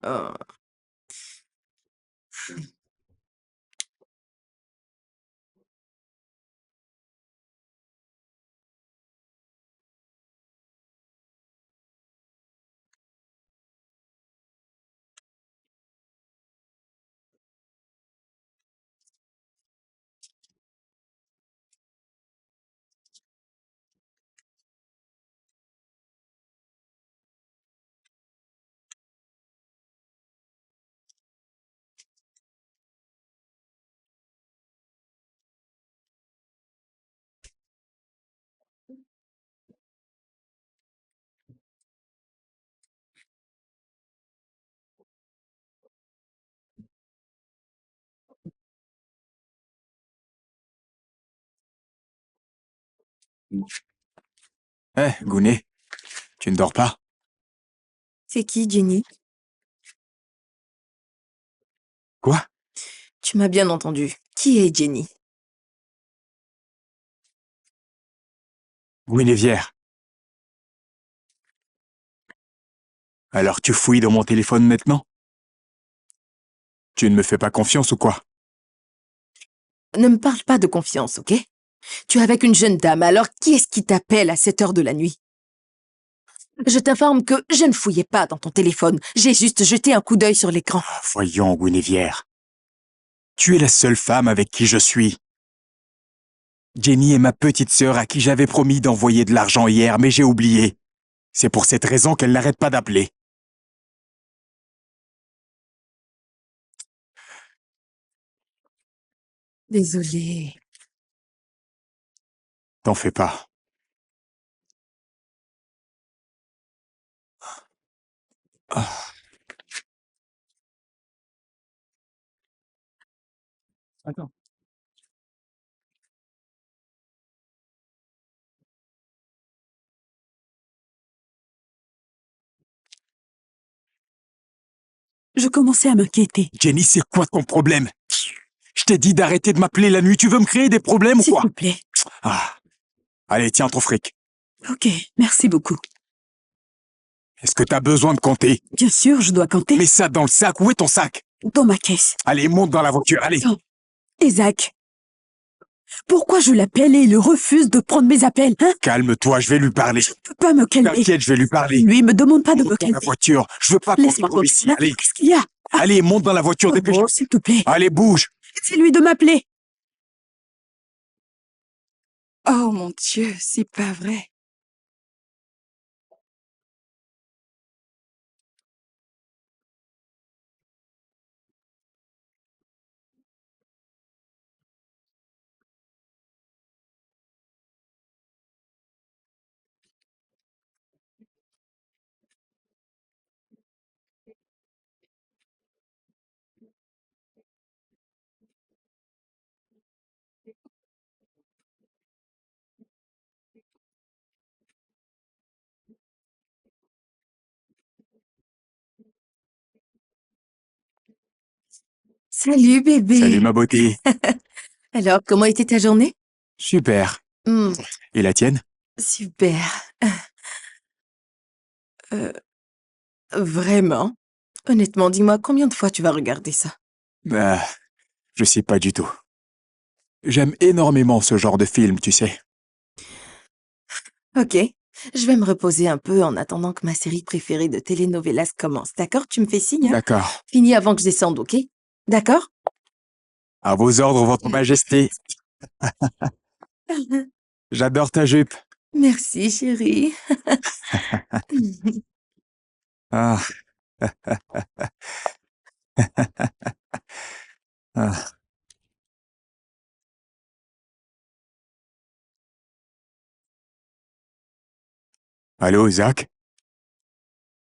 Oh. Gwyneth, tu ne dors pas? C'est qui, Jenny? Quoi? Tu m'as bien entendu. Qui est Jenny? Guinevière. Alors tu fouilles dans mon téléphone maintenant? Tu ne me fais pas confiance ou quoi? Ne me parle pas de confiance, ok? Tu es avec une jeune dame, alors qui est-ce qui t'appelle à cette heure de la nuit? Je t'informe que je ne fouillais pas dans ton téléphone. J'ai juste jeté un coup d'œil sur l'écran. Voyons, Guinevière. Tu es la seule femme avec qui je suis. Jenny est ma petite sœur à qui j'avais promis d'envoyer de l'argent hier, mais j'ai oublié. C'est pour cette raison qu'elle n'arrête pas d'appeler. Désolée. T'en fais pas. Ah. Attends. Je commençais à m'inquiéter. Jenny, c'est quoi ton problème? Je t'ai dit d'arrêter de m'appeler la nuit. Tu veux me créer des problèmes ou S'il quoi? te plaît. Ah. Allez, tiens ton fric. Ok, merci beaucoup. Est-ce que t'as besoin de compter? Bien sûr, je dois compter. Mets ça dans le sac. Où est ton sac? Dans ma caisse. Allez, monte dans la voiture. Allez. Non. Isaac, pourquoi je l'appelle et il refuse de prendre mes appels, hein? Calme-toi, je vais lui parler. Je ne peux pas me calmer. T'inquiète, je vais lui parler. Lui me demande pas de me Monte dans la calmer. voiture. Je veux pas qu'on se Laisse-moi trouve ici. continuer. Allez. Qu'est-ce qu'il y a? Allez, monte dans la voiture. Oh, Dépêche. s'il te plaît. Allez, bouge. C'est lui de m'appeler. Oh mon Dieu, c'est pas vrai. Salut, bébé. Salut, ma beauté. Alors, comment était ta journée? Super. Hmm, Et la tienne? super. Euh, vraiment? Honnêtement, dis-moi, combien de fois tu vas regarder ça? Bah, je sais pas du tout. J'aime énormément ce genre de film, tu sais. Ok. Je vais me reposer un peu en attendant que ma série préférée de telenovelas commence. D'accord? Tu me fais signe, hein? D'accord. Fini avant que je descende, ok? D'accord? À vos ordres, votre majesté. J'adore ta jupe. Merci, chérie. Ah. Ah. Allô, Isaac?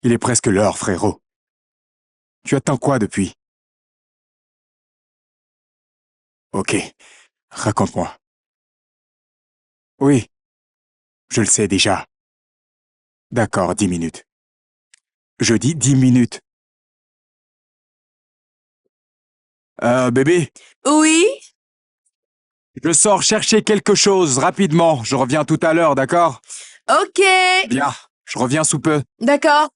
Il est presque l'heure, frérot. Tu attends quoi depuis? Ok, raconte-moi. Oui, je le sais déjà. D'accord, 10 minutes. Je dis 10 minutes. Bébé, Oui? je sors chercher quelque chose rapidement. Je reviens tout à l'heure, d'accord? Ok. Bien, je reviens sous peu. D'accord.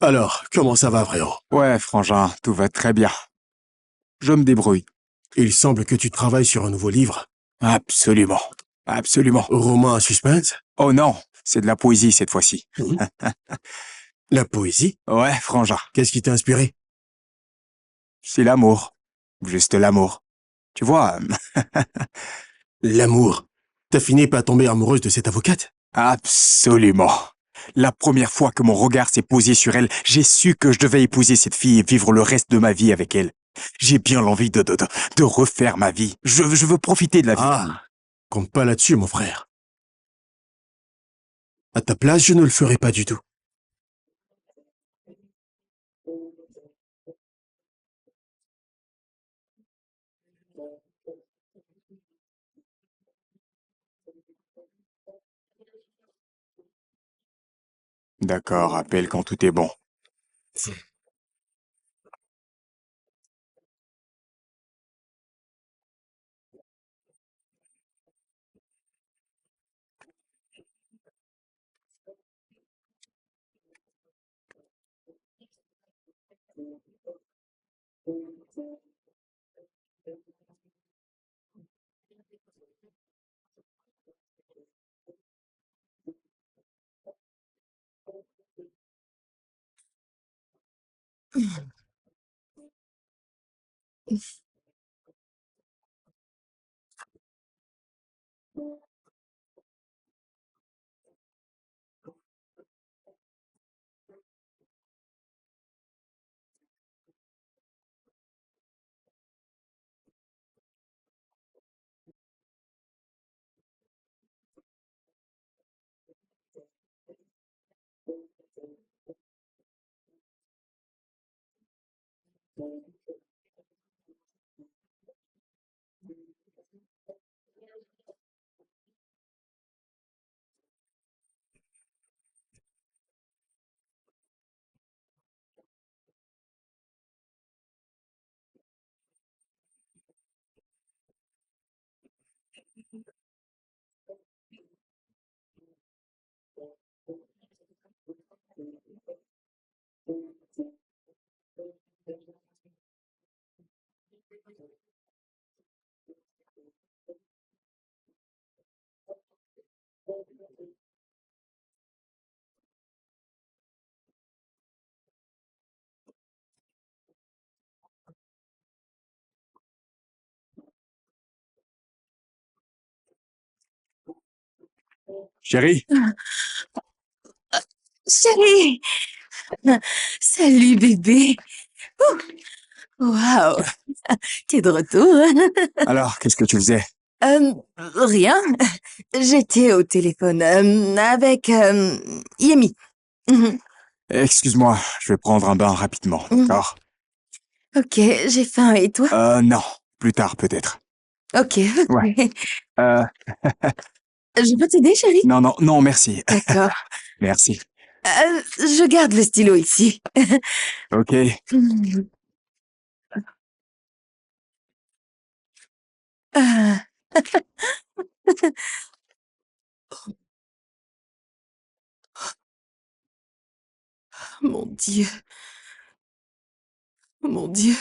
Alors, comment ça va, frérot? Ouais, frangin, tout va très bien. Je me débrouille. Il semble que tu travailles sur un nouveau livre. Absolument. Absolument. Roman à suspense? Oh non, c'est de la poésie cette fois-ci. La poésie? Ouais, frangin. Qu'est-ce qui t'a inspiré? C'est l'amour. Juste l'amour. Tu vois, L'amour. T'as fini par tomber amoureuse de cette avocate? absolument. La première fois que mon regard s'est posé sur elle, j'ai su que je devais épouser cette fille et vivre le reste de ma vie avec elle. J'ai bien l'envie de refaire ma vie. Je veux profiter de la vie. Ah, compte pas là-dessus, mon frère. À ta place, je ne le ferai pas du tout. D'accord, appelle quand tout est bon. Chérie, Chérie! Salut, bébé! Waouh! T'es de retour? alors, qu'est-ce que tu faisais? Rien. J'étais au téléphone avec Yemi. Mhm. Excuse-moi, je vais prendre un bain rapidement, Mhm. d'accord? Ok, j'ai faim. Et toi? Non, plus tard peut-être. Ok, Ouais. ok. Euh, Je peux t'aider, chérie? non, non, non, merci. D'accord. Merci. Je garde le stylo ici. Ok. Mhm. Ah. Mon Dieu. Mon Dieu.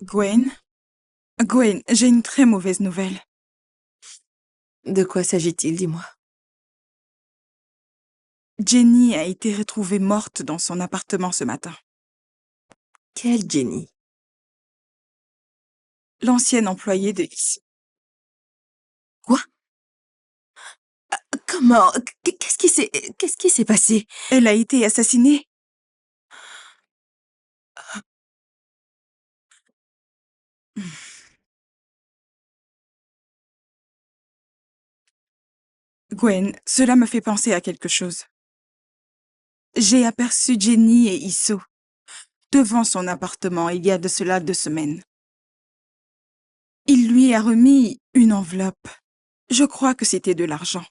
Gwen? Gwen, j'ai une très mauvaise nouvelle. De quoi s'agit-il, dis-moi? Jenny a été retrouvée morte dans son appartement ce matin. Quelle Jenny? L'ancienne employée de Issou. Quoi? Comment? Qu'est-ce qui s'est passé? Elle a été assassinée. Gwen, cela me fait penser à quelque chose. J'ai aperçu Jenny et Issou devant son appartement il y a de cela 2 semaines. Il lui a remis une enveloppe. Je crois que c'était de l'argent.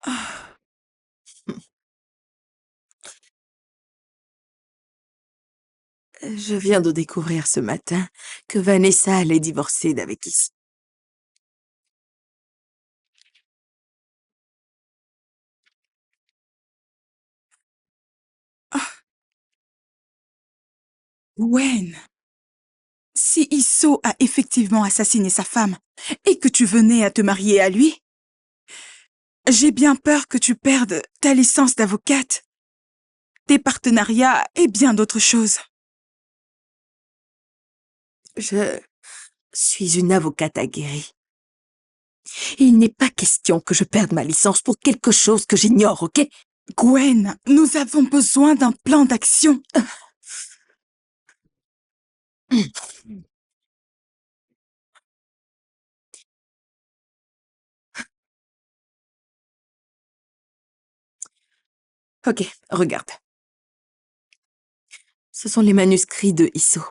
Ah, Je viens de découvrir ce matin que Vanessa allait divorcer d'avec Issou. Gwen, si Issou a effectivement assassiné sa femme et que tu venais à te marier à lui, j'ai bien peur que tu perdes ta licence d'avocate, tes partenariats et bien d'autres choses. Je suis une avocate aguerrie. Il n'est pas question que je perde ma licence pour quelque chose que j'ignore, ok? Gwen, nous avons besoin d'un plan d'action. Ok, regarde. Ce sont les manuscrits de Issou.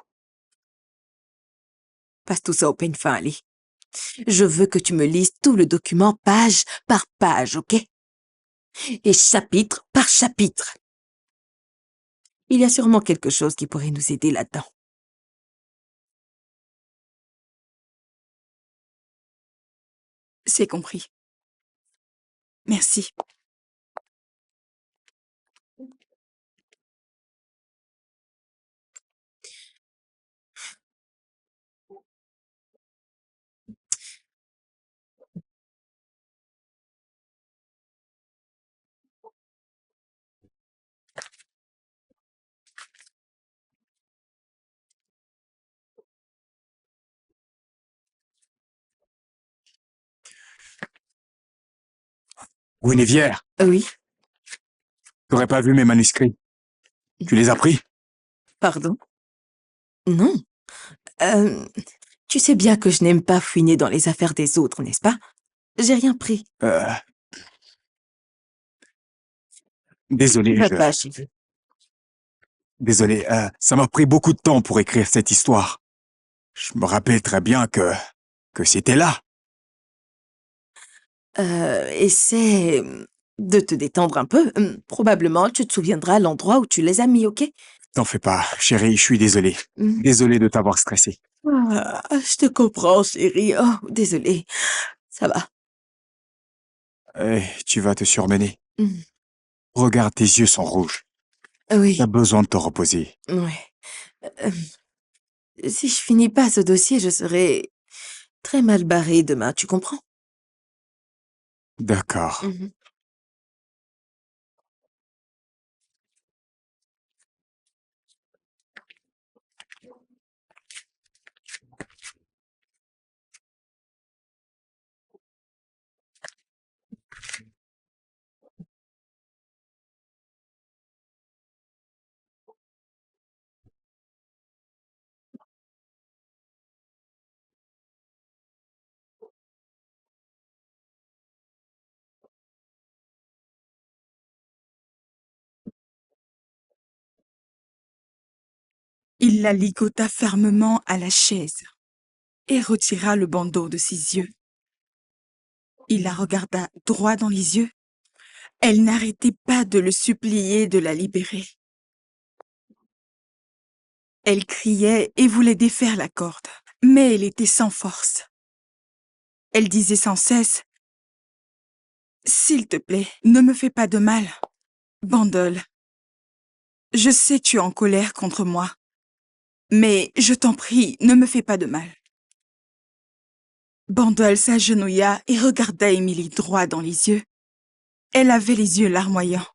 Passe tout ça au peigne fin, Ali. Je veux que tu me lises tout le document page par page, ok? Et chapitre par chapitre. Il y a sûrement quelque chose qui pourrait nous aider là-dedans. C'est compris. Merci. Guinevere, Oui, t'aurais pas vu mes manuscrits. Tu les as pris? pardon? Non. Euh, Tu sais bien que je n'aime pas fouiner dans les affaires des autres, n'est-ce pas? J'ai rien pris. Désolé, Va pas, chérie. Désolé, ça m'a pris beaucoup de temps pour écrire cette histoire. Je me rappelle très bien que c'était là. Essaie de te détendre un peu. Probablement, tu te souviendras l'endroit où tu les as mis, ok? T'en fais pas, chérie, je suis désolé. Mm. Désolé de t'avoir stressé. Ah, je te comprends, chérie. Oh, désolée. Ça va. Tu vas te surmener. Mm. Regarde, tes yeux sont rouges. Oui, T'as besoin de te reposer. ouais. Euh, Si je finis pas ce dossier, je serai très mal barrée demain, tu comprends? D'accord. Mhm. Il la ligota fermement à la chaise et retira le bandeau de ses yeux. Il la regarda droit dans les yeux. Elle n'arrêtait pas de le supplier de la libérer. Elle criait et voulait défaire la corde, mais elle était sans force. Elle disait sans cesse « S'il te plaît, ne me fais pas de mal. Bandole, je sais tu es en colère contre moi, Mais je t'en prie, ne me fais pas de mal. Bandol s'agenouilla et regarda Émilie droit dans les yeux. Elle avait les yeux larmoyants.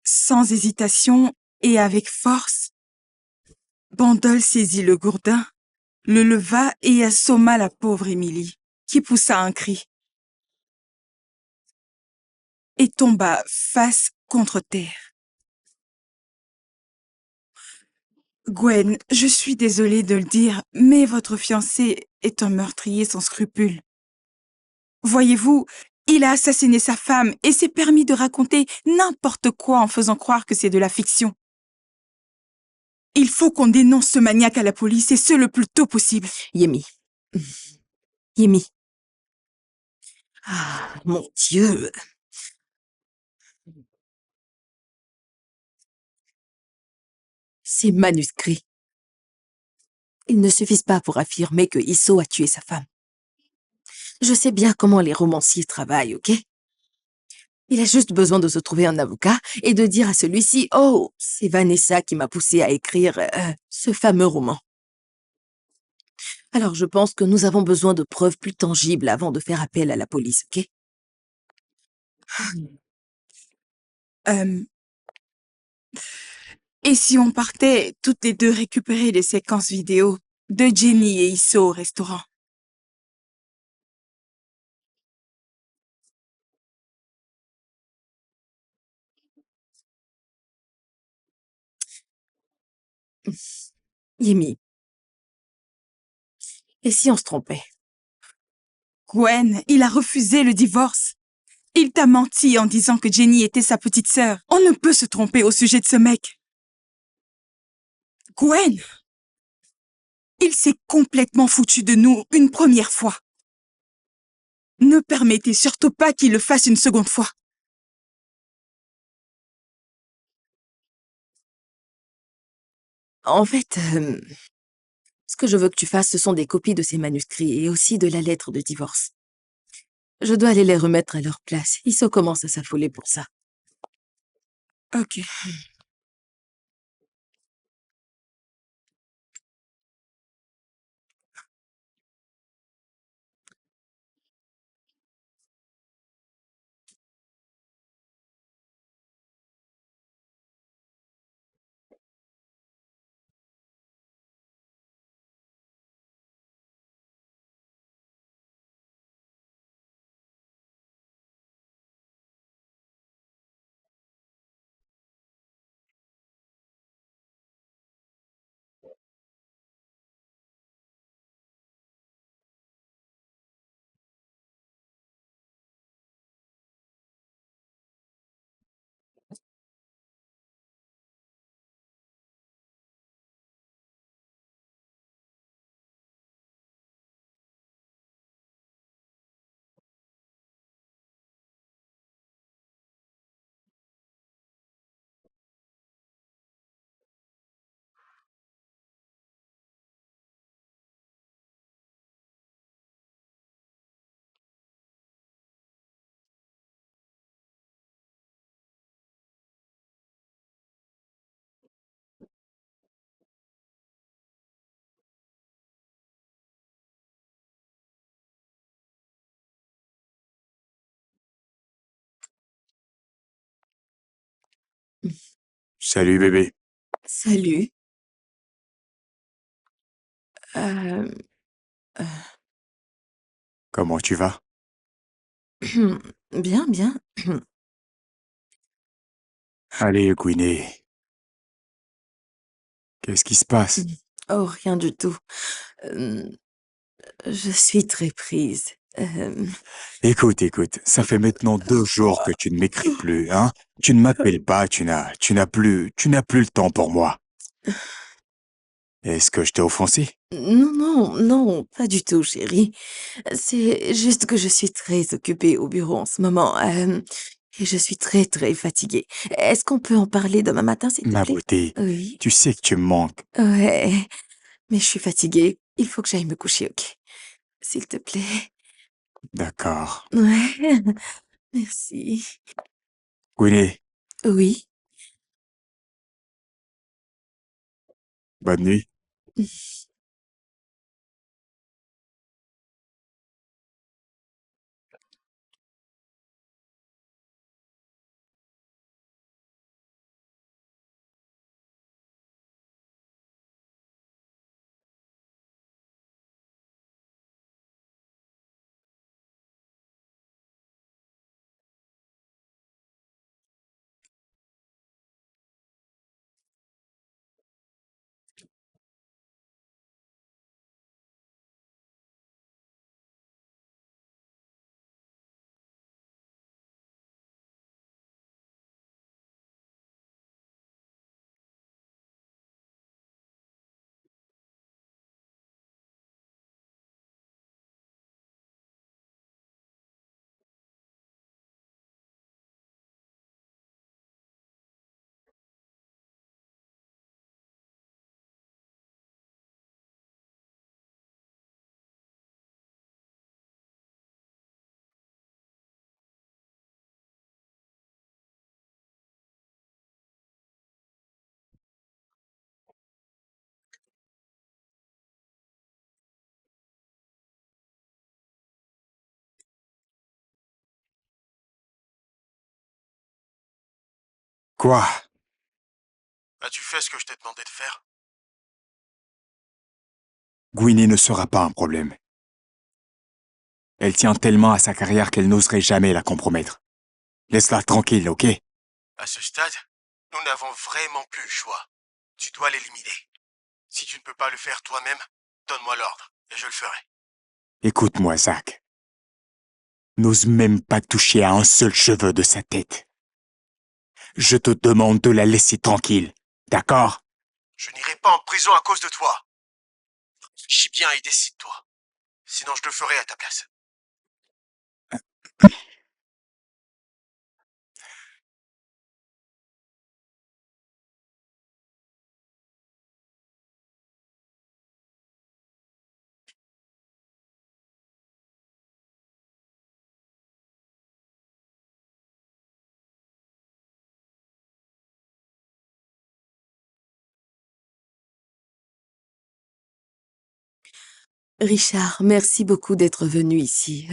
Sans hésitation et avec force, Bandol saisit le gourdin, le leva et assomma la pauvre Émilie, qui poussa un cri et tomba face contre terre. Gwen, je suis désolée de le dire, mais votre fiancé est un meurtrier sans scrupules. Voyez-vous, il a assassiné sa femme et s'est permis de raconter n'importe quoi en faisant croire que c'est de la fiction. Il faut qu'on dénonce ce maniaque à la police et ce le plus tôt possible. Yemi. Yemi. Ah, mon Dieu. Ces manuscrits. Ils ne suffisent pas pour affirmer que Isso a tué sa femme. Je sais bien comment les romanciers travaillent, ok? Il a juste besoin de se trouver un avocat et de dire à celui-ci « Oh, c'est Vanessa qui m'a poussé à écrire ce fameux roman. » Alors je pense que nous avons besoin de preuves plus tangibles avant de faire appel à la police, ok? Et si on partait toutes les deux récupérer les séquences vidéo de Jenny et Isso au restaurant? Yemi. Et si on se trompait? Gwen, il a refusé le divorce. Il t'a menti en disant que Jenny était sa petite sœur. On ne peut se tromper au sujet de ce mec. Gwen, il s'est complètement foutu de nous une première fois. Ne permettez surtout pas qu'il le fasse une seconde fois. En fait, ce que je veux que tu fasses, ce sont des copies de ces manuscrits et aussi de la lettre de divorce. Je dois aller les remettre à leur place. Isso commence à s'affoler pour ça. Ok. Salut bébé. Salut. Euh, Comment tu vas? Bien, bien. Allez, Gwiné. Qu'est-ce qui se passe? Oh, rien du tout. Euh, je suis très prise. Écoute, ça fait maintenant 2 jours que tu ne m'écris plus, hein? Tu ne m'appelles pas, tu n'as plus le temps pour moi. Est-ce que je t'ai offensé? Non, non, non, pas du tout, chérie. C'est juste que je suis très occupée au bureau en ce moment. Et je suis très, très fatiguée. Est-ce qu'on peut en parler demain matin, s'il te Ma plaît? beauté, Oui. tu sais que tu me manques. Ouais. Mais je suis fatiguée. Il faut que j'aille me coucher, ok? S'il te plaît. D'accord. Ouais. Merci. Queenie, Oui. bonne nuit. Quoi? As-tu fait ce que je t'ai demandé de faire? Queenie ne sera pas un problème. Elle tient tellement à sa carrière qu'elle n'oserait jamais la compromettre. Laisse-la tranquille, ok? À ce stade, nous n'avons vraiment plus le choix. Tu dois l'éliminer. Si tu ne peux pas le faire toi-même, donne-moi l'ordre, et je le ferai. Écoute-moi, Zach. N'ose même pas toucher à un seul cheveu de sa tête. Je te demande de la laisser tranquille, d'accord? Je n'irai pas en prison à cause de toi. Réfléchis bien et décide-toi. Sinon, je le ferai à ta place. Richard, merci beaucoup d'être venu ici.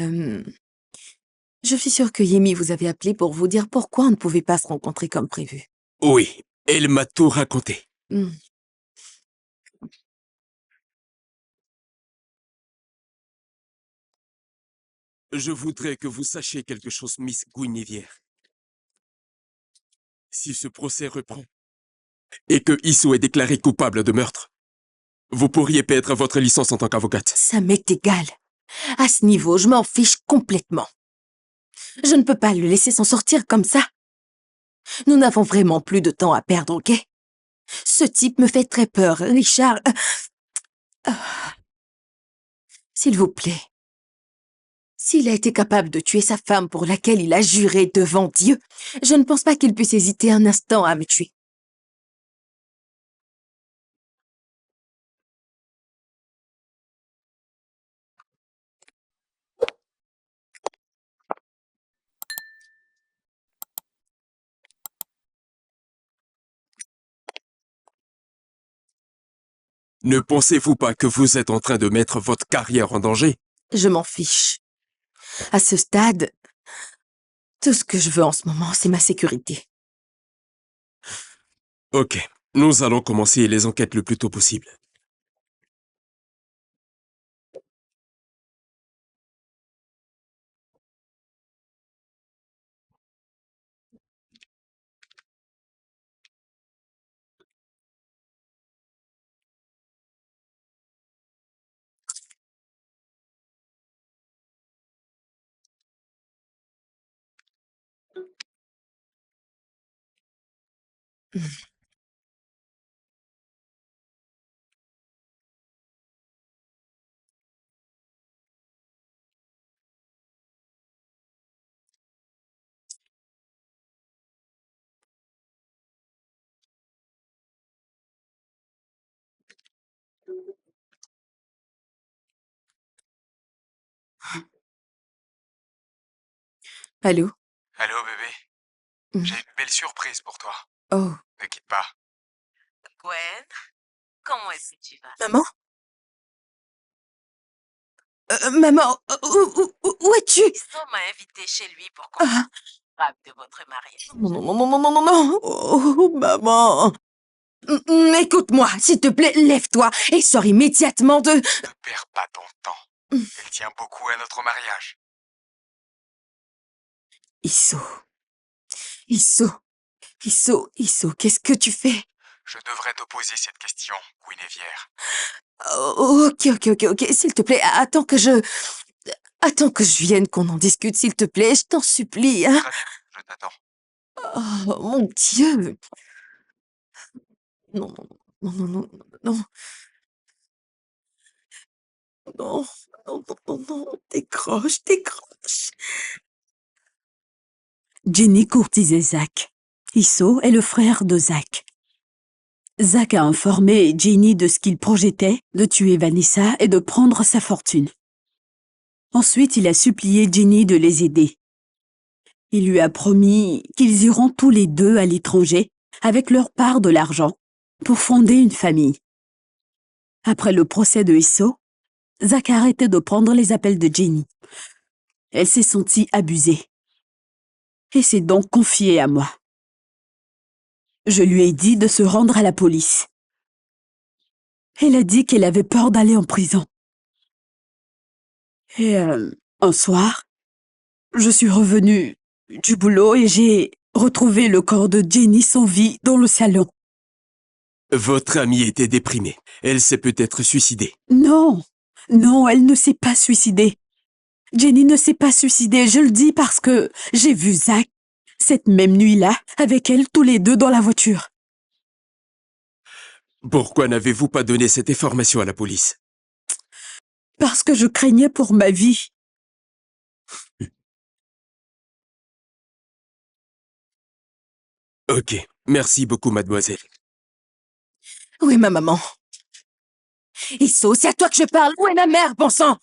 Je suis sûre que Yemi vous avait appelé pour vous dire pourquoi on ne pouvait pas se rencontrer comme prévu. Oui, elle m'a tout raconté. Hmm. Je voudrais que vous sachiez quelque chose, Miss Guinevere. Si ce procès reprend et que Issou est déclaré coupable de meurtre, vous pourriez perdre votre licence en tant qu'avocate. Ça m'est égal. À ce niveau, je m'en fiche complètement. Je ne peux pas le laisser s'en sortir comme ça. Nous n'avons vraiment plus de temps à perdre, ok? Ce type me fait très peur, Richard. S'il vous plaît. S'il a été capable de tuer sa femme pour laquelle il a juré devant Dieu, je ne pense pas qu'il puisse hésiter un instant à me tuer. Ne pensez-vous pas que vous êtes en train de mettre votre carrière en danger? Je m'en fiche. À ce stade, tout ce que je veux en ce moment, c'est ma sécurité. Ok, nous allons commencer les enquêtes le plus tôt possible. Allô? Allô, bébé? J'ai une belle surprise pour toi. Oh, Ne quitte pas. Gwen, comment est-ce que tu vas? maman? Maman, où es-tu? Iso m'a invité chez lui pour qu'on Ah, parle de votre mariage. non, non, non, non, non, non, non, non. Oh, maman. Écoute-moi, s'il te plaît, lève-toi et sors immédiatement de... Ne perds pas ton temps. Elle tient beaucoup à notre mariage. Isso, Isso, qu'est-ce que tu fais? Je devrais te poser cette question, Guinevere. Oh, ok, s'il te plaît, attends que je... Attends que je vienne, qu'on en discute, s'il te plaît, je t'en supplie, hein. Très bien, je t'attends. Oh, mon Dieu. Non, non, non, non, non, non, non, non, non, non, non, décroche. Jenny courtisait Zach. Isso est le frère de Zach. Zach a informé Jenny de ce qu'il projetait, de tuer Vanessa et de prendre sa fortune. Ensuite, il a supplié Jenny de les aider. Il lui a promis qu'ils iront tous les deux à l'étranger avec leur part de l'argent pour fonder une famille. Après le procès de Isso, Zach a arrêté de prendre les appels de Jenny. Elle s'est sentie abusée et s'est donc confiée à moi. Je lui ai dit de se rendre à la police. Elle a dit qu'elle avait peur d'aller en prison. Et un soir, je suis revenue du boulot et j'ai retrouvé le corps de Jenny sans vie dans le salon. Votre amie était déprimée. Elle s'est peut-être suicidée. Non, non, elle ne s'est pas suicidée. Jenny ne s'est pas suicidée, je le dis parce que j'ai vu Zach cette même nuit-là avec elle tous les deux dans la voiture. Pourquoi n'avez-vous pas donné cette information à la police? Parce que je craignais pour ma vie. Ok, merci beaucoup, mademoiselle. Où est ma maman? Isso, c'est à toi que je parle. Où est ma mère, bon sang?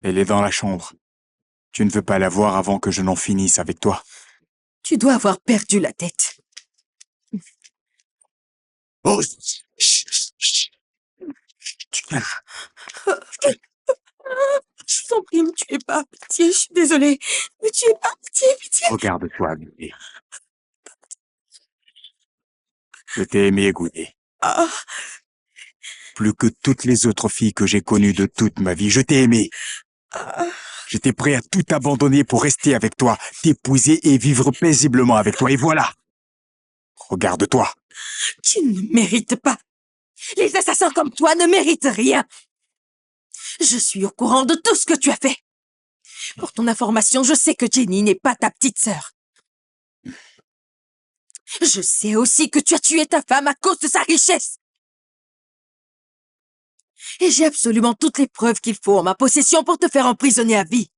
Elle est dans la chambre. Tu ne veux pas la voir avant que je n'en finisse avec toi. Tu dois avoir perdu la tête. Oh, chut. Tu calmes. Je t'en prie, me tuez pas. Pitié, je suis désolée. Me tuez pas, pitié. Regarde-toi, bébé. Je t'ai aimé, Gounet. Ah, Plus que toutes les autres filles que j'ai connues de toute ma vie, je t'ai aimé. ah. J'étais prêt à tout abandonner pour rester avec toi, t'épouser et vivre paisiblement avec toi. Et voilà. Regarde-toi. Tu ne mérites pas. Les assassins comme toi ne méritent rien. Je suis au courant de tout ce que tu as fait. Pour ton information, je sais que Jenny n'est pas ta petite sœur. Je sais aussi que tu as tué ta femme à cause de sa richesse. Et j'ai absolument toutes les preuves qu'il faut en ma possession pour te faire emprisonner à vie.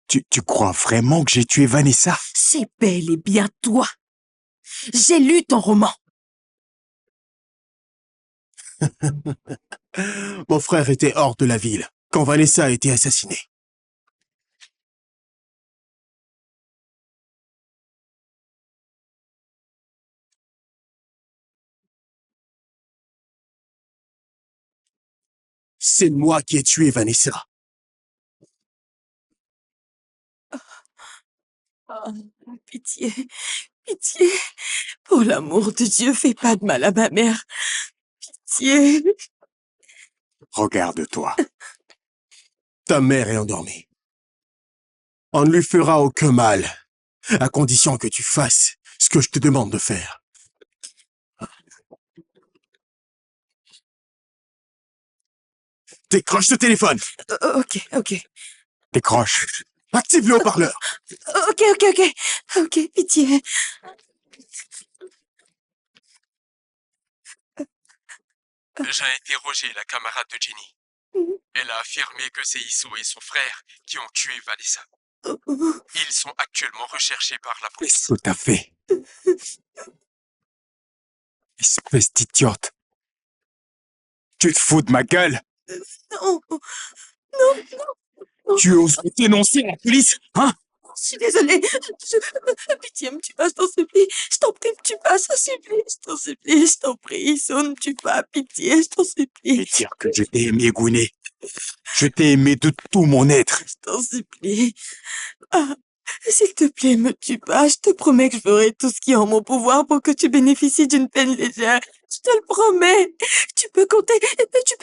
Tu crois vraiment que j'ai tué Vanessa? C'est bel et bien toi. J'ai lu ton roman. Mon frère était hors de la ville quand Vanessa a été assassinée. C'est moi qui ai tué Vanessa. Oh, pitié. Pour l'amour de Dieu, fais pas de mal à ma mère. Pitié. Regarde-toi. Ta mère est endormie. On ne lui fera aucun mal, à condition que tu fasses ce que je te demande de faire. Décroche ce téléphone. Ok. Décroche. Active le haut-parleur. Ok, pitié. J'ai interrogé la camarade de Jenny. Elle a affirmé que c'est Isso et son frère qui ont tué Vanessa. Ils sont actuellement recherchés par la police. Tout à fait. Espèce d'idiote. Tu te fous de ma gueule? Non, non, non. Tu oses me dénoncer à la police, hein? Je suis désolée. Pitié, me tue pas, je t'en supplie. Je t'en prie, me tue pas, je t'en supplie. Je t'en supplie, je t'en prie. Isso, ne me tue pas, pitié, je t'en supplie. Et dire que je t'ai aimé, Gwinnett. Je t'ai aimé de tout mon être. Je t'en supplie. Ah, s'il te plaît, me tue pas. Je te promets que je ferai tout ce qui est en mon pouvoir pour que tu bénéficies d'une peine légère. Je te le promets. Tu peux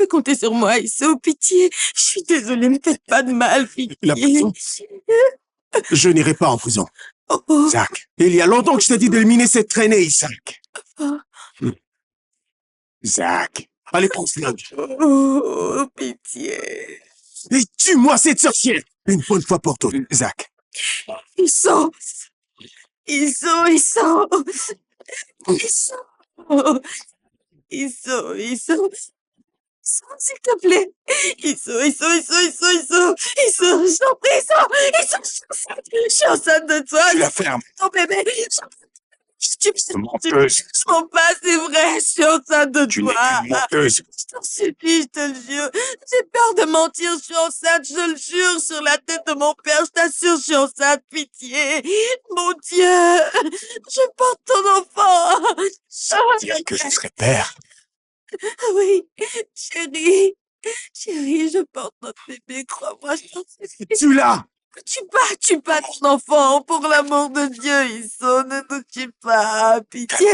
compter sur moi, Isso. Pitié. Je suis désolée, me faites pas de mal, La pitié. prison? Je n'irai pas en prison. Oh, oh, Zach, il y a longtemps que je t'ai dit d'éliminer cette traînée, Isaac. oh, Zach, allez, prends ce linge. oh, pitié. Et tue-moi cette sorcière. Une bonne fois pour toutes. Zach. Isso. Isso, Isso. Isso. Isso, Isso. S'il te plaît. Isso, je t'en prie, je suis enceinte de toi. Tu la fermes. Ton bébé. Menteuse. Je mens pas, c'est vrai, je suis enceinte de Tu n'es toi. qu'une menteuse. Je t'en supplie, je te le jure. J'ai peur de mentir, je suis enceinte, je le jure, sur la tête de mon père, je t'assure, je suis enceinte, pitié. Mon Dieu, je porte ton enfant. Dire que je serais père. Oui, chérie, chérie, je porte notre bébé, crois-moi, je t'en supplie. Tue-la. Tue pas ton enfant, pour l'amour de Dieu, Isso, ne nous tue pas, pitié.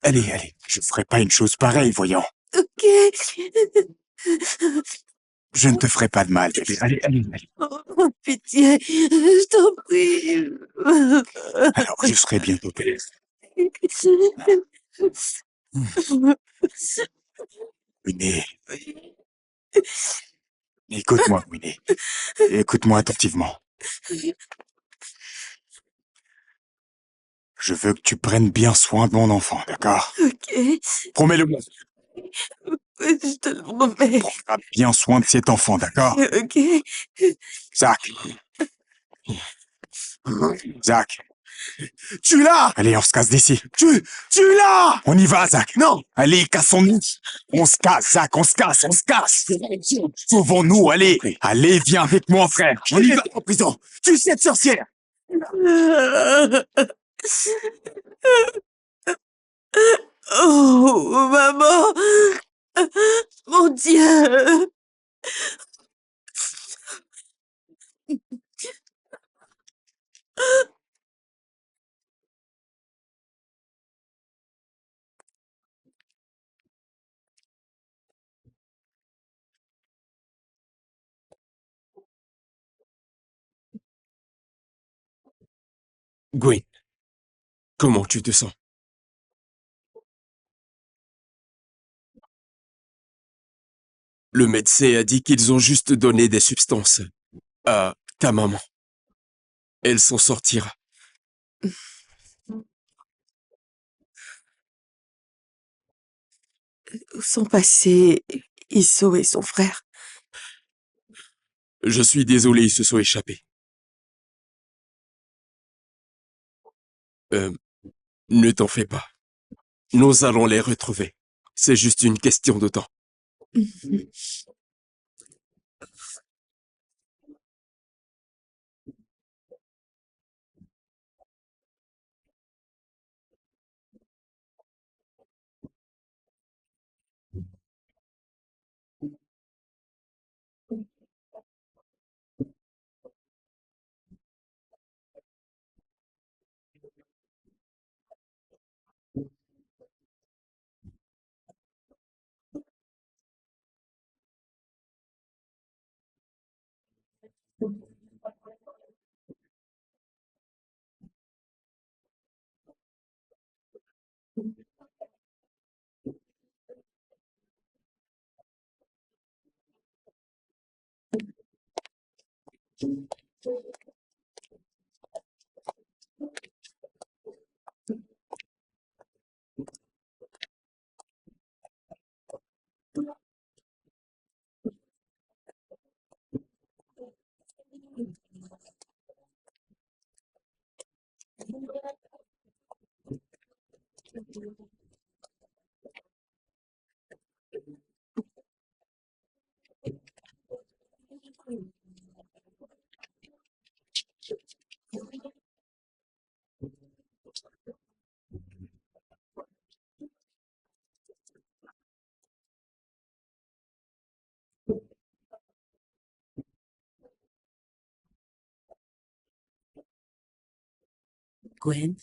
Allez, je ferai pas une chose pareille, voyons. Ok. Je ne te ferai pas de mal, bébé. Allez. Oh, pitié, je t'en prie. Alors, je serai bientôt père. Winnie. Écoute-moi, Winnie. Écoute-moi attentivement. Je veux que tu prennes bien soin de mon enfant, d'accord? Ok, Promets-le-moi. je te le promets. Prendras bien soin de cet enfant, d'accord? Ok. Zach. Zach. Tue-la! Allez, on se casse d'ici. Tue-la! On y va, Zach. Non! Allez, cassons-nous. On se casse, Zach, on se casse. Sauvons-nous, allez. Allez, viens avec moi, frère. On y va en prison. Tue cette sorcière. Oh, maman. Mon Dieu. Gwen, comment tu te sens? Le médecin a dit qu'ils ont juste donné des substances à ta maman. Elle s'en sortira. Où sont passés Isso et son frère? Je suis désolé, ils se sont échappés. Ne t'en fais pas. Nous allons les retrouver. C'est juste une question de temps. Gwen,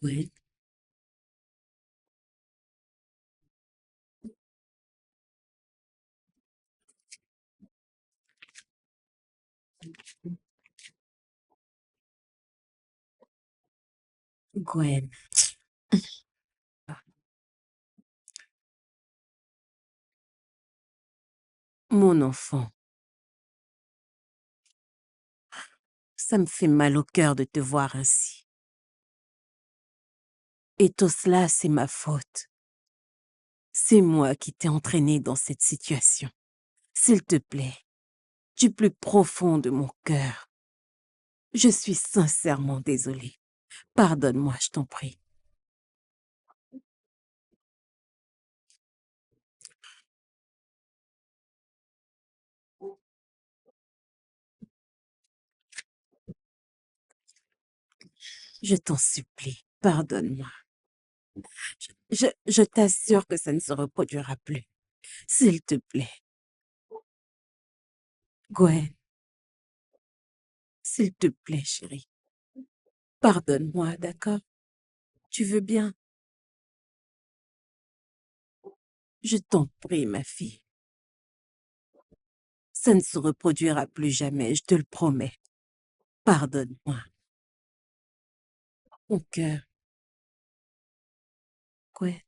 Gwen, Gwen. Mon enfant, ça me fait mal au cœur de te voir ainsi. Et tout cela, c'est ma faute. C'est moi qui t'ai entraîné dans cette situation. S'il te plaît, du plus profond de mon cœur, je suis sincèrement désolée. Pardonne-moi, je t'en prie. Je t'en supplie, pardonne-moi. Je t'assure que ça ne se reproduira plus. S'il te plaît. Gwen, s'il te plaît, chérie. Pardonne-moi, d'accord? Tu veux bien? Je t'en prie, ma fille. Ça ne se reproduira plus jamais, je te le promets. Pardonne-moi. Mon cœur. Gwen.